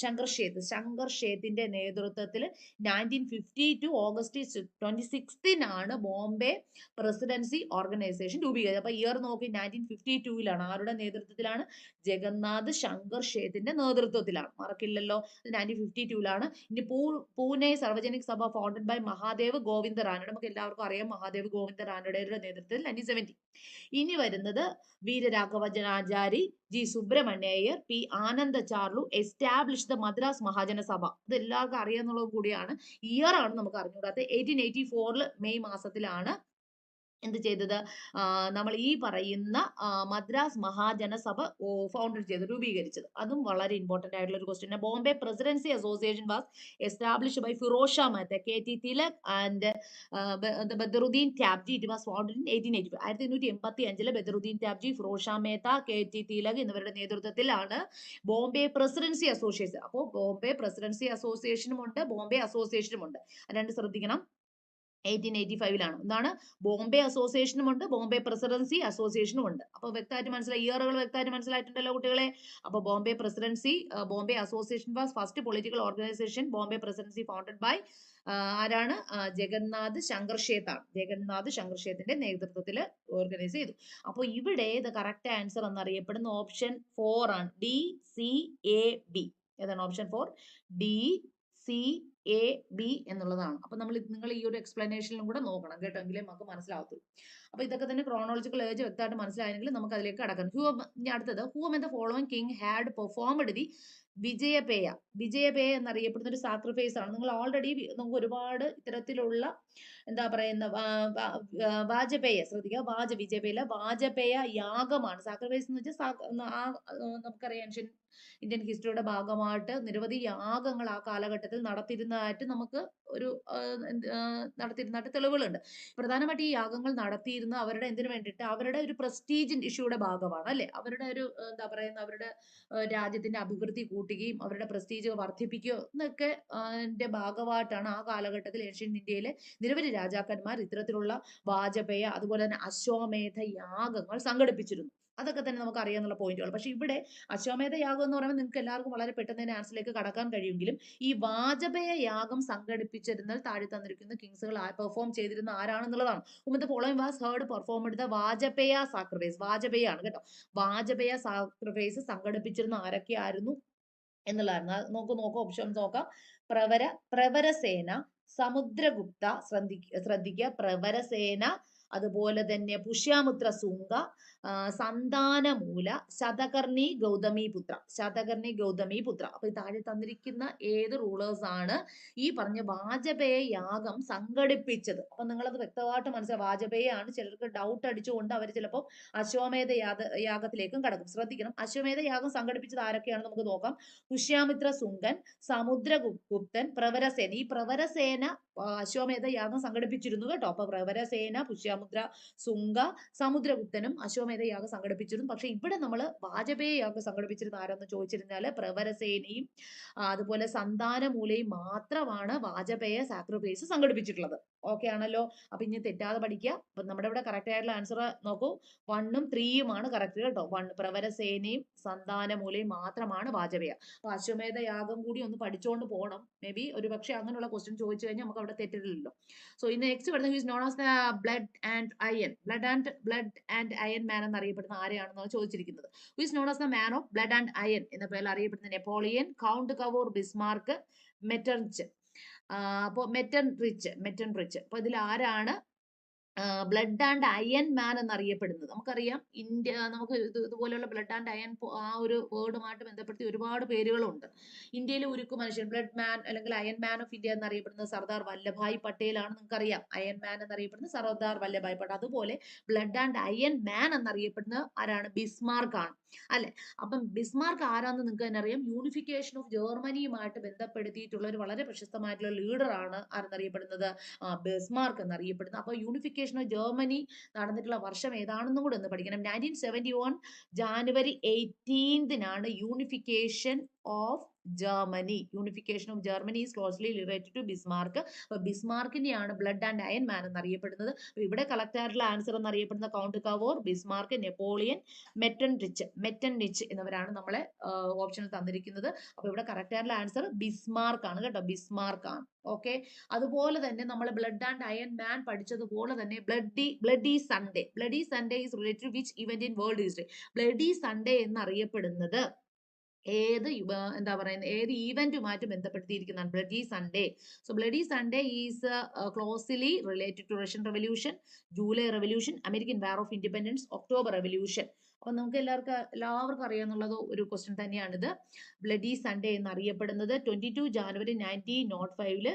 ശങ്കർഷേത്തിന്റെ നേതൃത്വത്തിൽ 1952 ഓഗസ്റ്റ് 26 ബോംബെ പ്രസിഡൻസി ഓർഗനൈസേഷൻ രൂപീകരിച്ചത്. അപ്പൊ ഇയർ നോക്കി 1952 ആരുടെ നേതൃത്വത്തിലാണ്? ജഗന്നാഥ് ശങ്കർഷേത്തിന്റെ നേതൃത്വത്തിലാണ്. മറക്കില്ലല്ലോ, 1952 ഇനി പൂനെ സാർവജനിക് സഭ ഫൗണ്ടഡ് ബൈ മഹാദേവ് ഗോവിന്ദ റാനഡെ. നമുക്ക് എല്ലാവർക്കും അറിയാം മഹാദേവ് ഗോവിന്ദ റാനഡയുടെ നേതൃത്വത്തിൽ 1970. ഇനി വരുന്നത് വീരരാഘവനാചാരി, G Subrahmanya Iyer, P Ananda Charlu establish the Madras Mahajana സഭ. ഇത് എല്ലാവർക്കും അറിയാന്നുള്ളത് കൂടിയാണ്. ഇയർ ആണ് നമുക്ക് അറിഞ്ഞുകൂടാത്ത. 1884 മെയ് മാസത്തിലാണ് എന്ത് ചെയ്തത്? നമ്മൾ ഈ പറയുന്ന മദ്രാസ് മഹാജനസഭ ഫൗണ്ടഡ് ചെയ്ത് രൂപീകരിച്ചത്. അതും വളരെ ഇമ്പോർട്ടന്റ് ആയിട്ടുള്ള ഒരു question. Bombay presidency association was established by Firoz Shah Mehta, K T. Tilak and Badruddin Tyabji. It was founded in 1885. 1885 Badruddin Tyabji, Firoz Shah Mehta, K T. Tilak എന്നിവരുടെ നേതൃത്വത്തിലാണ് ബോംബെ പ്രസിഡൻസി അസോസിയേഷൻ. അപ്പോൾ ബോംബെ പ്രസിഡൻസി അസോസിയേഷനും ഉണ്ട്, ബോംബെ അസോസിയേഷനും ഉണ്ട്. രണ്ട് ശ്രദ്ധിക്കണം. 1885 എന്താണ്? ബോംബെ അസോസിയേഷനും ഉണ്ട്, ബോംബെ പ്രസിഡൻസി അസോസിയേഷനും ഉണ്ട്. അപ്പൊ വ്യക്തമായിട്ട് മനസ്സിലായി, ഇയറുകൾ വ്യക്തമായിട്ട് മനസ്സിലായിട്ടുണ്ടല്ലോ കുട്ടികളെ. അപ്പൊ Bombay presidency, Bombay association was first political organisation. Bombay presidency founded by ആരാണ്? ജഗന്നാഥ് ശങ്കർഷേത്ത് ആണ്. ജഗന്നാഥ് ശങ്കർഷേത്തിന്റെ നേതൃത്വത്തിൽ ഓർഗനൈസ് ചെയ്തു. അപ്പൊ ഇവിടെ ഇത് കറക്റ്റ് ആൻസർ എന്നറിയപ്പെടുന്ന ഓപ്ഷൻ 4 ആണ്. DCAB. ഏതാണ് ഓപ്ഷൻ 4? DCAB എന്നുള്ളതാണ്. അപ്പൊ നിങ്ങൾ ഈ ഒരു എക്സ്പ്ലനേഷനിലും കൂടെ നോക്കണം കേട്ടോ, എങ്കിലേ നമുക്ക് മനസ്സിലാവത്തുള്ളൂ. അപ്പൊ ഇതൊക്കെ തന്നെ ക്രോണോളജിക്കൽ ഏജ് വ്യക്തമായിട്ട് മനസ്സിലായെങ്കിൽ നമുക്ക് അതിലേക്ക് കടക്കാം. ഇനി അടുത്തത്, ഹൂം എന്ന following king had performed the Vijayapeya. Vijayapeya എന്നറിയപ്പെടുന്ന ഒരു സാക്രിഫൈസ് ആണ്. നിങ്ങൾ ഓൾറെഡി നമുക്ക് ഒരുപാട് ഇത്തരത്തിലുള്ള എന്താ പറയുന്ന വാജപേയ ശ്രദ്ധിക്കുക. വിജയപേയ വാജപേയ യാഗമാണ്. സാക്രിഫൈസ് എന്ന് വെച്ചാൽ നമുക്കറിയാം ഇന്ത്യൻ ഹിസ്റ്ററിയുടെ ഭാഗമായിട്ട് നിരവധി യാഗങ്ങൾ ആ കാലഘട്ടത്തിൽ നടത്തിയിരുന്നതായിട്ട് നമുക്ക് ഒരു നടത്തിയിരുന്നതായിട്ട് തെളിവുകളുണ്ട്. പ്രധാനമായിട്ട് ഈ യാഗങ്ങൾ നടത്തിയിരുന്ന അവരുടെ എന്തിനു വേണ്ടിയിട്ട്? അവരുടെ ഒരു പ്രസ്റ്റീജ് ഇഷ്യൂയുടെ ഭാഗമാണ് അല്ലെ. അവരുടെ ഒരു എന്താ പറയുന്ന അവരുടെ രാജ്യത്തിന്റെ അഭിവൃദ്ധി കൂട്ടുകയും അവരുടെ പ്രസ്റ്റീജ് വർദ്ധിപ്പിക്കുകയോ എന്നൊക്കെ ഭാഗമായിട്ടാണ് ആ കാലഘട്ടത്തിൽ ഏഷ്യൻ ഇന്ത്യയിലെ നിരവധി രാജാക്കന്മാർ ഇത്തരത്തിലുള്ള വാജപേയ അതുപോലെ തന്നെ അശ്വമേധ യാഗങ്ങൾ സംഘടിപ്പിച്ചിരുന്നു. അതൊക്കെ തന്നെ നമുക്ക് അറിയാവുന്ന പോയിന്റുകൾ. പക്ഷെ ഇവിടെ അശ്വമേധ യാഗം എന്ന് പറയുമ്പോൾ നിങ്ങൾക്ക് എല്ലാവർക്കും വളരെ പെട്ടെന്ന് തന്നെ ആൻസറിലേക്ക് കടക്കാൻ കഴിയുമെങ്കിലും ഈ വാജപേയ യാഗം സംഘടിപ്പിച്ചിരുന്നാൽ താഴെ തന്നിരിക്കുന്ന കിങ്സുകൾ പെർഫോം ചെയ്തിരുന്ന ആരാണെന്നുള്ളതാണ്. ഉമ്മത്തെ following was heard performed the Vajapeya sacrifice. Vajapeya ആണ് കേട്ടോ. വാജപേയ സാക്രിഫൈസ് സംഘടിപ്പിച്ചിരുന്ന ആരൊക്കെയായിരുന്നു എന്നുള്ളതാണ്. നോക്കൂ ഓപ്ഷൻസ് നോക്കാം. പ്രവരസേന, സമുദ്രഗുപ്ത, ശ്രദ്ധിക്കുക, പ്രവരസേന, അതുപോലെ തന്നെ പുഷ്യാമിത്ര സുംഗ, സന്താനമൂല, ശതകർണി ഗൗതമിപുത്ര. അപ്പൊ താഴെ തന്നിരിക്കുന്ന ഏത് റൂളേഴ്സ് ആണ് ഈ പറഞ്ഞ വാജപേയ യാഗം സംഘടിപ്പിച്ചത്? അപ്പൊ നിങ്ങളത് വ്യക്തമായിട്ട് മനസ്സിലാവും. വാജപേയ ആണ്. ചിലർക്ക് ഡൗട്ട് അടിച്ചുകൊണ്ട് അവർ ചിലപ്പോൾ അശ്വമേധ യാഗത്തിലേക്കും കടക്കും. ശ്രദ്ധിക്കണം. അശ്വമേധ യാഗം സംഘടിപ്പിച്ചത് ആരൊക്കെയാണെന്ന് നമുക്ക് നോക്കാം. പുഷ്യാമിത്ര സുംഗൻ, സമുദ്രഗുപ്തൻ, പ്രവരസേന. ഈ പ്രവരസേന അശ്വമേധ യാഗം സംഘടിപ്പിച്ചിരുന്നു കേട്ടോ. അപ്പൊ പ്രവരസേന, പുഷ്യാമിത്ര സുംഗ, സമുദ്രഗുപ്തനും അശ്വമേധ യാഗം സംഘടിപ്പിച്ചിരുന്നു. പക്ഷെ ഇവിടെ നമ്മൾ വാജപേയ യാഗം സംഘടിപ്പിച്ചിരുന്ന ആരെന്ന് ചോദിച്ചിരുന്നാല് പ്രവരസേനയും അതുപോലെ സന്താനമൂലയും മാത്രമാണ് വാജപേയ സാക്രിഫൈസ് സംഘടിപ്പിച്ചിട്ടുള്ളത്. ഓക്കെ ആണല്ലോ. അപ്പൊ ഇനി തെറ്റാതെ പഠിക്കുക. അപ്പൊ നമ്മുടെ ഇവിടെ കറക്റ്റ് ആയിട്ടുള്ള ആൻസർ നോക്കൂ, 1ഉം 3യുമാണ് കറക്റ്റ് കേട്ടോ. 1 പ്രവരസേനയും സന്താനമൂലയും മാത്രമാണ് വാജപേയ. അപ്പൊ അശ്വമേധ യാഗം കൂടി ഒന്ന് പഠിച്ചുകൊണ്ട് പോകണം. മേ ബി ഒരു പക്ഷെ അങ്ങനെയുള്ള ക്വസ്റ്റ്യൻ ചോദിച്ചു കഴിഞ്ഞാൽ നമുക്ക് അവിടെ തെറ്റില്ലല്ലോ. സോ ഇന്ന് നെക്സ്റ്റ് വരുന്നത് is known as the blood and iron, blood and iron man എന്നറിയപ്പെടുന്ന ആരെയാണെന്നാണ് ചോദിച്ചിരിക്കുന്നത്. Is known as the man of blood and iron എന്ന പേരിൽ അറിയപ്പെടുന്ന Napoleon, count Cavour, Bismarck, Metternich. അപ്പോൾ മെറ്റൻറിച്ച്. അപ്പൊ ഇതിൽ ആരാണ് ബ്ലഡ് ആൻഡ് അയൺ മാൻ എന്നറിയപ്പെടുന്നത്? നമുക്കറിയാം ഇന്ത്യ, നമുക്ക് ഇതുപോലെയുള്ള ബ്ലഡ് ആൻഡ് അയൺ ആ ഒരു വേർഡുമായിട്ട് ബന്ധപ്പെടുത്തി ഒരുപാട് പേരുകളുണ്ട്. ഇന്ത്യയിലെ ഉരുക്കു മനുഷ്യൻ, ബ്ലഡ് മാൻ അല്ലെങ്കിൽ അയൺ മാൻ ഓഫ് ഇന്ത്യ എന്നറിയപ്പെടുന്നത് സർദാർ വല്ലഭായ് പട്ടേൽ ആണ്. നിങ്ങൾക്കറിയാം അയൺ മാൻ എന്നറിയപ്പെടുന്നത് സർദാർ വല്ലഭായ് പട്ടേൽ. അതുപോലെ ബ്ലഡ് ആൻഡ് അയൺ മാൻ എന്നറിയപ്പെടുന്ന ആരാണ്? ബിസ്മാർക്ക് ആണ് അല്ലെ. അപ്പം ബിസ്മാർക്ക് ആരാന്ന് നിങ്ങൾക്ക് തന്നെ അറിയാം. യൂണിഫിക്കേഷൻ ഓഫ് ജർമ്മനിയുമായിട്ട് ബന്ധപ്പെടുത്തിയിട്ടുള്ള ഒരു വളരെ പ്രശസ്തമായിട്ടുള്ള ലീഡർ ആണ് ആരെന്നറിയപ്പെടുന്നത്? ബിസ്മാർക്ക് എന്നറിയപ്പെടുന്നത്. അപ്പൊ യൂണിഫിക്കേഷൻ ഓഫ് ജർമ്മനി നടന്നിട്ടുള്ള വർഷം ഏതാണെന്നും കൂടെ ഒന്ന് പഠിക്കണം. 1971 January 18 unification of Germany. Unification of Germany is closely related to Bismarck. അപ്പൊ ബിസ്മാർക്കിനെയാണ് ബ്ലഡ് ആൻഡ് അയൺ മാൻ എന്നറിയപ്പെടുന്നത്. ഇവിടെ കളക്ട് ആയിട്ടുള്ള ആൻസർ എന്നറിയപ്പെടുന്ന count Cavour, Bismarck, Napoleon, Metternich എന്നിവരാണ് നമ്മളെ ഓപ്ഷനിൽ തന്നിരിക്കുന്നത്. അപ്പൊ ഇവിടെ കറക്റ്റ് ആയിട്ടുള്ള ആൻസർ ബിസ്മാർക്ക് ആണ് കേട്ടോ, ബിസ്മാർക്ക് ആണ്. ഓക്കെ. അതുപോലെ തന്നെ നമ്മൾ ബ്ലഡ് ആൻഡ് അയൺ മാൻ പഠിച്ചതുപോലെ തന്നെ bloody Sunday is related which event in world history? Bloody Sunday എന്നറിയപ്പെടുന്നത് ഏത് എന്താ പറയുന്നത്, ഏത് ഈവന്റുമായിട്ട് ബന്ധപ്പെടുത്തിയിരിക്കുന്നതാണ് bloody Sunday? So bloody Sunday is closely related to Russian revolution, July revolution, American war of independence, October revolution. അപ്പൊ നമുക്ക് എല്ലാവർക്കും അറിയാന്നുള്ളത് ഒരു ക്വസ്റ്റ്യൻ തന്നെയാണിത്. ബ്ലഡി സൺഡേ എന്നറിയപ്പെടുന്നത് 22 ജാനുവരി 1905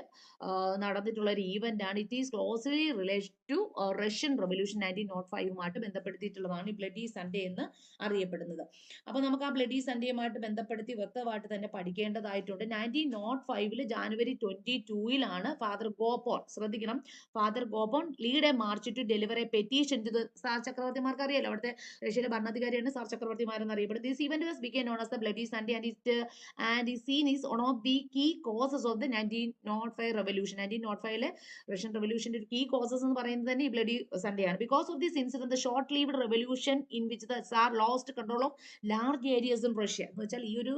നടന്നിട്ടുള്ള ഒരു ഈവന്റ് ആണ്. It is closely related to Russian revolution 1905 ബന്ധപ്പെടുത്തിയിട്ടുള്ളതാണ് ഈ ബ്ലഡി സൺഡേ എന്ന് അറിയപ്പെടുന്നത്. അപ്പൊ നമുക്ക് ആ ബ്ലഡി സൺഡേയുമായിട്ട് ബന്ധപ്പെടുത്തി വ്യക്തമായിട്ട് തന്നെ പഠിക്കേണ്ടതായിട്ടുണ്ട്. 1905 ജാനുവരി 22 ഫാദർ ഗോപോൺ, ശ്രദ്ധിക്കണം, father Gapon lead a march to deliver a petition to tsar ചക്രവർത്തിമാർക്ക് അറിയാലോ, അവിടുത്തെ റഷ്യയിലെ ഭരണാധികാരിയാണ് സാർ ചക്രവർത്തിമാരെന്ന് അറിയപ്പെടുന്നത്. This event was began known as the bloody Sunday and is seen is one of the key causes of the 1905 revolution. 1905 Russian റെവല്യൂഷന്റെ ഒരു key causes എന്ന് പറയുന്നത് തന്നെ ഈ ബ്ലഡി സൺഡേ ആണ്. Because of this incident, the short lived revolution in which the sir lost control of large areas in Russia. എന്ന് വെച്ചാൽ ഈ ഒരു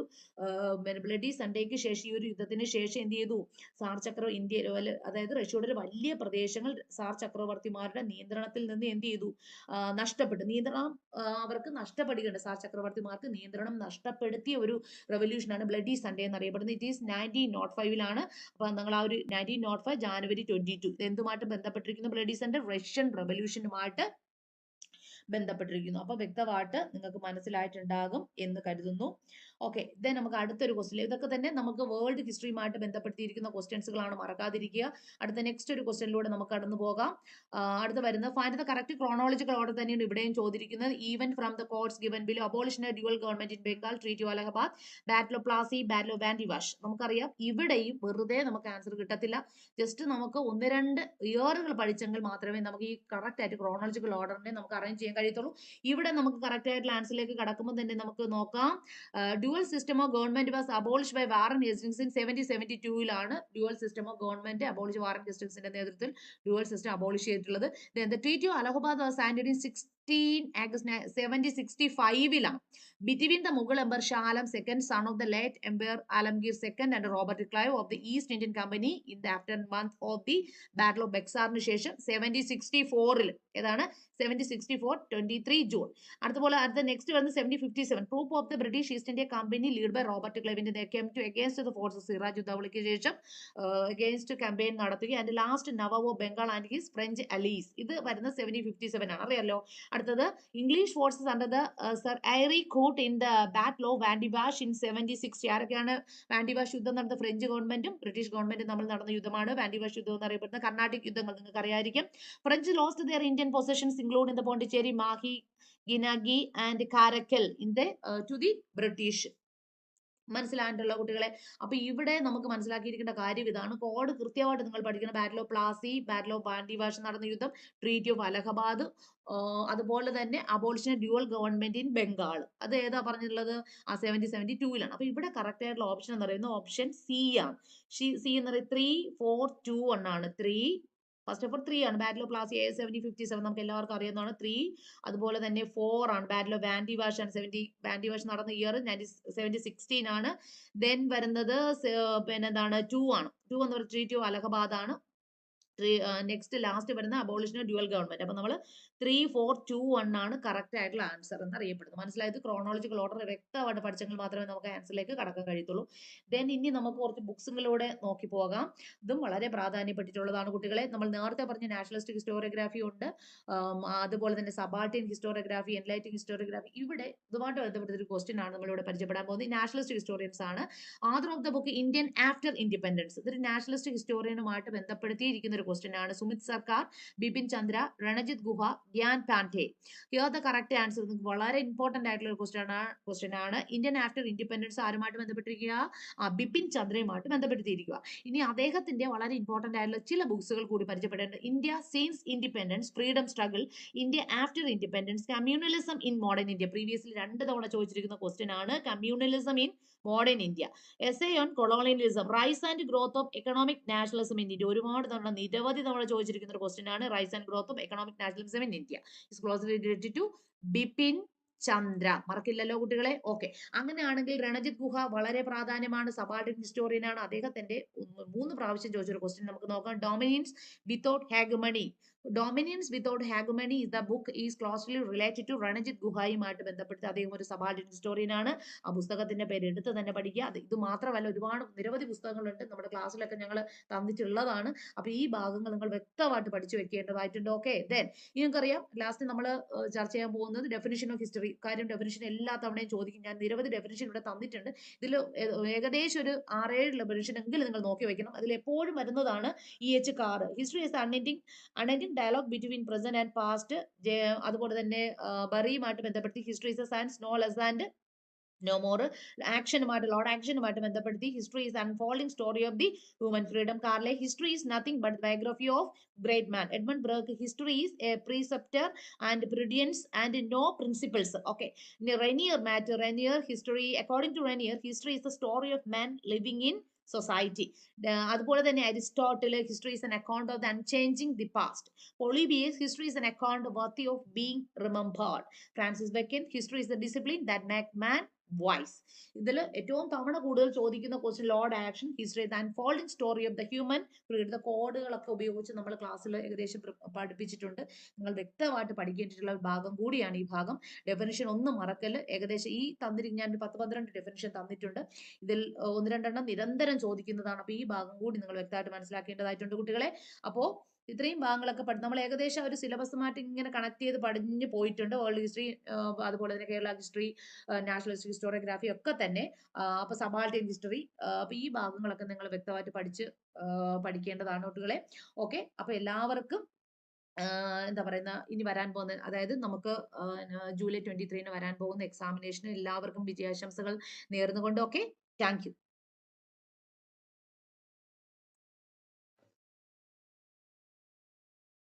ബ്ലഡി സൺഡേക്ക് ശേഷം, ഈ ഒരു യുദ്ധത്തിന് ശേഷം എന്ത് ചെയ്തു? ഇന്ത്യയിൽ, അതായത് റഷ്യയുടെ ഒരു വലിയ പ്രദേശങ്ങൾ സാർ ചക്രവർത്തിമാരുടെ നിയന്ത്രണത്തിൽ നിന്ന് എന്ത് ചെയ്തു? നഷ്ടപ്പെട്ടു. നിയന്ത്രണം അവർക്ക് നഷ്ടപ്പെടുകയുണ്ട്. സാർ ചക്രവർത്തിമാർക്ക് നിയന്ത്രണം നഷ്ടപ്പെടുത്തിയ ഒരു റെവല്യൂഷനാണ് ബ്ലഡി സൺഡേ എന്നറിയപ്പെടുന്നത്. ഇറ്റ് ഈസ് 1905 അപ്പൊ നിങ്ങൾ ആ ഒരു 1905 ജാനുവരി 22 ഇത് എന്തുമായിട്ട് ബന്ധപ്പെട്ടിരിക്കുന്നു? ബ്ലഡി സൺഡേ റഷ്യൻ റെവല്യൂഷനുമായിട്ട് ബന്ധപ്പെട്ടിരിക്കുന്നു. അപ്പൊ വ്യക്തമായിട്ട് നിങ്ങൾക്ക് മനസ്സിലായിട്ടുണ്ടാകും എന്ന് കരുതുന്നു. ഓക്കെ, ദെൻ നമുക്ക് അടുത്തൊരു ക്വസ്റ്റ്യൻ. ഇതൊക്കെ തന്നെ നമുക്ക് വേൾഡ് ഹിസ്റ്ററിയുമായിട്ട് ബന്ധപ്പെടുത്തിയിരിക്കുന്ന ക്വസ്റ്റ്യൻസുകളാണ്, മറക്കാതിരിക്കുക. അടുത്ത നെക്സ്റ്റ് ഒരു ക്വസ്റ്റ്യനിലൂടെ നമുക്ക് കടന്നു പോകാം. അടുത്ത് വരുന്നത് find the correct chronological order തന്നെയാണ് ഇവിടെയും ചോദിച്ചിരിക്കുന്നത്. Even from the codes given below, abolition dual government in Bengal, treaty of Allahabad, battle of Plassey, battle of Wandiwash. നമുക്കറിയാം ഇവിടെയും വെറുതെ നമുക്ക് ആൻസർ കിട്ടത്തില്ല. ജസ്റ്റ് നമുക്ക് 1-2 ഇയറുകൾ പഠിച്ചെങ്കിൽ മാത്രമേ നമുക്ക് ഈ കറക്റ്റ് ആയിട്ട് ക്രോണോളജിക്കൽ ഓർഡറിനെ നമുക്ക് അറേഞ്ച് ചെയ്യാൻ കഴിയത്തുള്ളൂ. ഇവിടെ നമുക്ക് കറക്റ്റ് ആയിട്ടുള്ള ആൻസറിലേക്ക് കടക്കുമ്പോൾ തന്നെ നമുക്ക് നോക്കാം. Dual system of government was abolish by Warren Hastings in 1772 dual system of government abolish, Warren ഹേസ്റ്റിംഗ്സിന്റെ നേതൃത്വത്തിൽ ഡ്യുവൽ സിസ്റ്റം അബോളിഷ് ചെയ്തിട്ടുള്ളത്. The treaty of Allahabad was signed in 16 August 1765 between the Mughal Emperor Shah Alam II, son of the late Emperor Alamgir II, and Robert Clive of the East Indian Company in the aftermath of the Battle of Bexar ശേഷം 1764 ഏതാണ് 1764 23 June. അതുപോലെ അടുത്ത next വരുന്നത് 1757 troop of the British East India company lead by Robert ക്ലൈവിന്റെ against the forces, Siraj യുദ്ധവിളിക്ക് ശേഷം against campaign നടത്തുക. And last nawab of Bengal and his French allies. ഇത് വരുന്നത് 1757 ആണ്, അറിയാലോ. അടുത്തത് English forces under the sir Eyre Coote in the battle of Wandiwash in 1760. ആരൊക്കെയാണ് വാൻഡിവാഷ് യുദ്ധം നടന്ന? ഫ്രഞ്ച് ഗവൺമെന്റും ബ്രിട്ടീഷ് ഗവൺമെന്റും തമ്മിൽ നടന്ന യുദ്ധമാണ് വാൻഡിവാഷ് യുദ്ധം എന്നറിയപ്പെടുന്ന. കർണാട്ടിക് യുദ്ധങ്ങൾ നിങ്ങൾക്ക് അറിയായിരിക്കും. French lost their Indian possessions include in the Pondicherry, Mahi, Ginagi and Karaikal in the to the British. മനസ്സിലായിട്ടുള്ള കുട്ടികളെ? അപ്പൊ ഇവിടെ നമുക്ക് മനസ്സിലാക്കിയിരിക്കേണ്ട കാര്യം ഇതാണ്. കോഡ് കൃത്യമായിട്ട് നിങ്ങൾ പഠിക്കണം. Battle of Plassey, battle of Wandiwash നടന്ന യുദ്ധം, ട്രീറ്റി ഓഫ് അലഹബാദ്, അതുപോലെ തന്നെ abolition dual government in Bengal. അത് ഏതാ പറഞ്ഞിട്ടുള്ളത്? 1772 അപ്പൊ ഇവിടെ കറക്റ്റ് ആയിട്ടുള്ള ഓപ്ഷൻ എന്ന് പറയുന്നത് ഓപ്ഷൻ സി ആണ്. സി എന്ന് പറയുന്നത് 3, 4, 2, 1 ആണ്. 3, ഫസ്റ്റ് ഓഫ് ഓൾ 3 ആണ്. ബാറ്റിൽ ഓഫ് പ്ലാസി A7057 നമുക്ക് എല്ലാവർക്കും അറിയാവുന്നതാണ് 3. അതുപോലെ തന്നെ 4 ആണ്. ബാറ്റിൽ ഓഫ് വാൻഡി വാഷ് ആണ്. വാൻഡി വാഷ് നടന്ന ഇയർ 1716 ആണ്. ദെൻ വരുന്നത് പിന്നെ എന്താണ് 2 ആണ്. 2 എന്ന് പറയുന്നത് ട്രീറ്റി ഓഫ് അലഹബാദ് ആണ്. നെക്സ്റ്റ് ലാസ്റ്റ് വരുന്ന അബോളിഷൻ ഓഫ് ഡ്യുവൽ ഗവൺമെന്റ്. അപ്പൊ നമ്മൾ 3, 4, 2, 1 ആണ് കറക്റ്റ് ആയിട്ടുള്ള ആൻസർ എന്ന് അറിയപ്പെടുന്നത്. മനസ്സിലായത്? ക്രോണോളജിക്കൽ ഓർഡർ വ്യക്തമായിട്ട് പഠിച്ചെങ്കിൽ മാത്രമേ നമുക്ക് ആൻസറിലേക്ക് കടക്കാൻ കഴിയത്തുള്ളൂ. ദെൻ ഇനി നമുക്ക് കുറച്ച് ബുക്സുകളിലൂടെ നോക്കി പോകാം. ഇതും വളരെ പ്രാധാന്യപ്പെട്ടിട്ടുള്ളതാണ് കുട്ടികളെ. നമ്മൾ നേരത്തെ പറഞ്ഞ നാഷണലിസ്റ്റിക് ഹിസ്റ്റോറിയോഗ്രാഫി ഉണ്ട്, അതുപോലെ തന്നെ സബാൾട്ടൻ ഹിസ്റ്റോറിയോഗ്രാഫി, എൻലൈറ്റിംഗ് ഹിസ്റ്റോറിയോഗ്രാഫി. ഇവിടെ ഇതുമായിട്ട് ബന്ധപ്പെട്ട ഒരു ക്വസ്റ്റ്യൻ ആണ് നമ്മളിവിടെ പരിചയപ്പെടാൻ പോകുന്നത്. നാഷണലിസ്റ്റ് ഹിസ്റ്റോറിയൻസ് ആണ്. Author of the book Indian after independence. ഇതൊരു നാഷണലിസ്റ്റ് ഹിസ്റ്റോറിയനുമായിട്ട് ബന്ധപ്പെടുത്തിയിരിക്കുന്ന ഒരു ക്വസ്റ്റ്യൻ ആണ്. Sumit Sarkar, Bipin Chandra, Ranajit Guha, Gyan Pandey. Here the correct answer. വളരെ ഇമ്പോർട്ടന്റ് ആയിട്ടുള്ള ഒരു ക്വസ്റ്റ്യൻ ആണ്. ഇന്ത്യൻ ആഫ്റ്റർ ഇൻഡിപെൻഡൻസ് ആരുമായിട്ട് ബന്ധപ്പെട്ടിരിക്കുക? ബിപിൻ ചന്ദ്രയുമായിട്ട് ബന്ധപ്പെടുത്തിയിരിക്കുക. ഇനി അദ്ദേഹത്തിന്റെ വളരെ ഇമ്പോർട്ടന്റ് ആയിട്ടുള്ള ചില ബുക്സുകൾ കൂടി പരിചയപ്പെടേണ്ടത്. India since independence, freedom struggle, India after independence, communalism in modern India. Previously 2 തവണ ചോദിച്ചിരിക്കുന്ന ക്വസ്റ്റ്യൻ ആണ് communalism in modern India. Essay on colonialism, rise and growth of economic nationalism in India. ഒരുപാട് തവണ നിരവധി തവണ ചോദിച്ചിരിക്കുന്ന ഒരു ക്വസ്റ്റ്യൻ ആണ് rise and growth of economic nationalism in India. Is closely related to Bipin Chandra. മറക്കില്ലല്ലോ കുട്ടികളെ? ഓക്കെ. അങ്ങനെയാണെങ്കിൽ രണജിത് ഗുഹ വളരെ പ്രാധാന്യമാണ്. സബാൾട്ടൻ ഹിസ്റ്റോറിയൻ ആണ്. അദ്ദേഹത്തിന്റെ 3 പ്രാവശ്യം ചോദിച്ചൊരു ക്വസ്റ്റ്യൻ നമുക്ക് നോക്കാം. Dominance without hegemony. Dominance without hegemony is the book is closely related to Ranajit ഗുഹയുമായിട്ട് ബന്ധപ്പെട്ട് അദ്ദേഹം ഒരു സബാൾട്ടൻ ഹിസ്റ്റോറിയൻ ആണ്. ആ പുസ്തകത്തിന്റെ പേര് എടുത്ത് തന്നെ പഠിക്കുക. ഇത് മാത്രമല്ല, ഒരുപാട് നിരവധി പുസ്തകങ്ങളുണ്ട് നമ്മുടെ ക്ലാസ്സിലൊക്കെ ഞങ്ങൾ തന്നിട്ടുള്ളതാണ്. അപ്പൊ ഈ ഭാഗങ്ങൾ നിങ്ങൾ വ്യക്തമായിട്ട് പഠിച്ചു വെക്കേണ്ടതായിട്ടുണ്ട്. ഓക്കെ. ദെൻ നിങ്ങൾക്കറിയാം ലാസ്റ്റ് നമ്മൾ ചർച്ച ചെയ്യാൻ പോകുന്നത് ഡെഫിനിഷൻ ഓഫ് ഹിസ്റ്ററി. കാര്യം ഡെഫിനിഷൻ എല്ലാ തവണയും ചോദിക്കും. ഞാൻ നിരവധി ഡെഫിനിഷൻ ഇവിടെ തന്നിട്ടുണ്ട്. ഇതിൽ ഏകദേശം ഒരു 6-7 ഡെഫിനിഷൻ എങ്കിലും നിങ്ങൾ നോക്കി വെക്കണം. അതിൽ എപ്പോഴും വരുന്നതാണ് EH Carr. History is unending dialogue between present and past. അതുപോലെ തന്നെ ബറിയുമായിട്ട് ബന്ധപ്പെടുത്തി history is a science no less and no more. ആക്ഷനുമായിട്ട് ലോഡ് ആക്ഷനുമായിട്ട് ബന്ധപ്പെടുത്തി history is unfolding story of the human freedom. Carlyle history is nothing but biography of great man. Edmund Burke history is a preceptor and prudence and no principles. Okay. Renier history, according to Renier history is the story of man living in society. അതുപോലെ തന്നെ Aristotle history is an account of the unchanging the past. Polybius history is an account worthy of being remembered. Francis Bacon history is the discipline that make man voice. ഇതിൽ ഏറ്റവും തവണ കൂടുതൽ ചോദിക്കുന്ന question lord Acton, history the unfolding story of the human freedom. കോഡുകളൊക്കെ ഉപയോഗിച്ച് നമ്മൾ ക്ലാസ്സിൽ ഏകദേശം പഠിപ്പിച്ചിട്ടുണ്ട്. നിങ്ങൾ വ്യക്തമായിട്ട് പഠിക്കേണ്ടിട്ടുള്ള ഭാഗം കൂടിയാണ് ഈ ഭാഗം. ഡെഫിനിഷൻ ഒന്നും മറക്കല്. ഏകദേശം ഈ ഞാൻ 10-12 ഡെഫിനിഷൻ തന്നിട്ടുണ്ട്. ഇതിൽ 1-2 നിരന്തരം ചോദിക്കുന്നതാണ്. അപ്പൊ ഈ ഭാഗം കൂടി നിങ്ങൾ വ്യക്തമായിട്ട് മനസ്സിലാക്കേണ്ടതായിട്ടുണ്ട് കുട്ടികളെ. അപ്പോ ഇത്രയും ഭാഗങ്ങളൊക്കെ നമ്മൾ ഏകദേശം ഒരു സിലബസുമായിട്ട് ഇങ്ങനെ കണക്ട് ചെയ്ത് പഠിഞ്ഞു പോയിട്ടുണ്ട്. വേൾഡ് ഹിസ്റ്ററി, അതുപോലെ തന്നെ കേരള ഹിസ്റ്ററി, നാഷണലിസ്റ്റ് ഹിസ്റ്റോറിയോഗ്രാഫി ഒക്കെ തന്നെ. അപ്പൊ സബാൾട്ടൻ ഹിസ്റ്ററി, അപ്പൊ ഈ ഭാഗങ്ങളൊക്കെ നിങ്ങൾ വ്യക്തമായിട്ട് പഠിക്കേണ്ടതാണ് കുട്ടികളെ. ഓക്കെ. അപ്പൊ എല്ലാവർക്കും എന്താ പറയുന്ന ഇനി വരാൻ പോകുന്ന, അതായത് നമുക്ക് ജൂലൈ 23 വരാൻ പോകുന്ന എക്സാമിനേഷന് എല്ലാവർക്കും വിജയാശംസകൾ നേർന്നുകൊണ്ട്. ഓക്കെ. Thank you.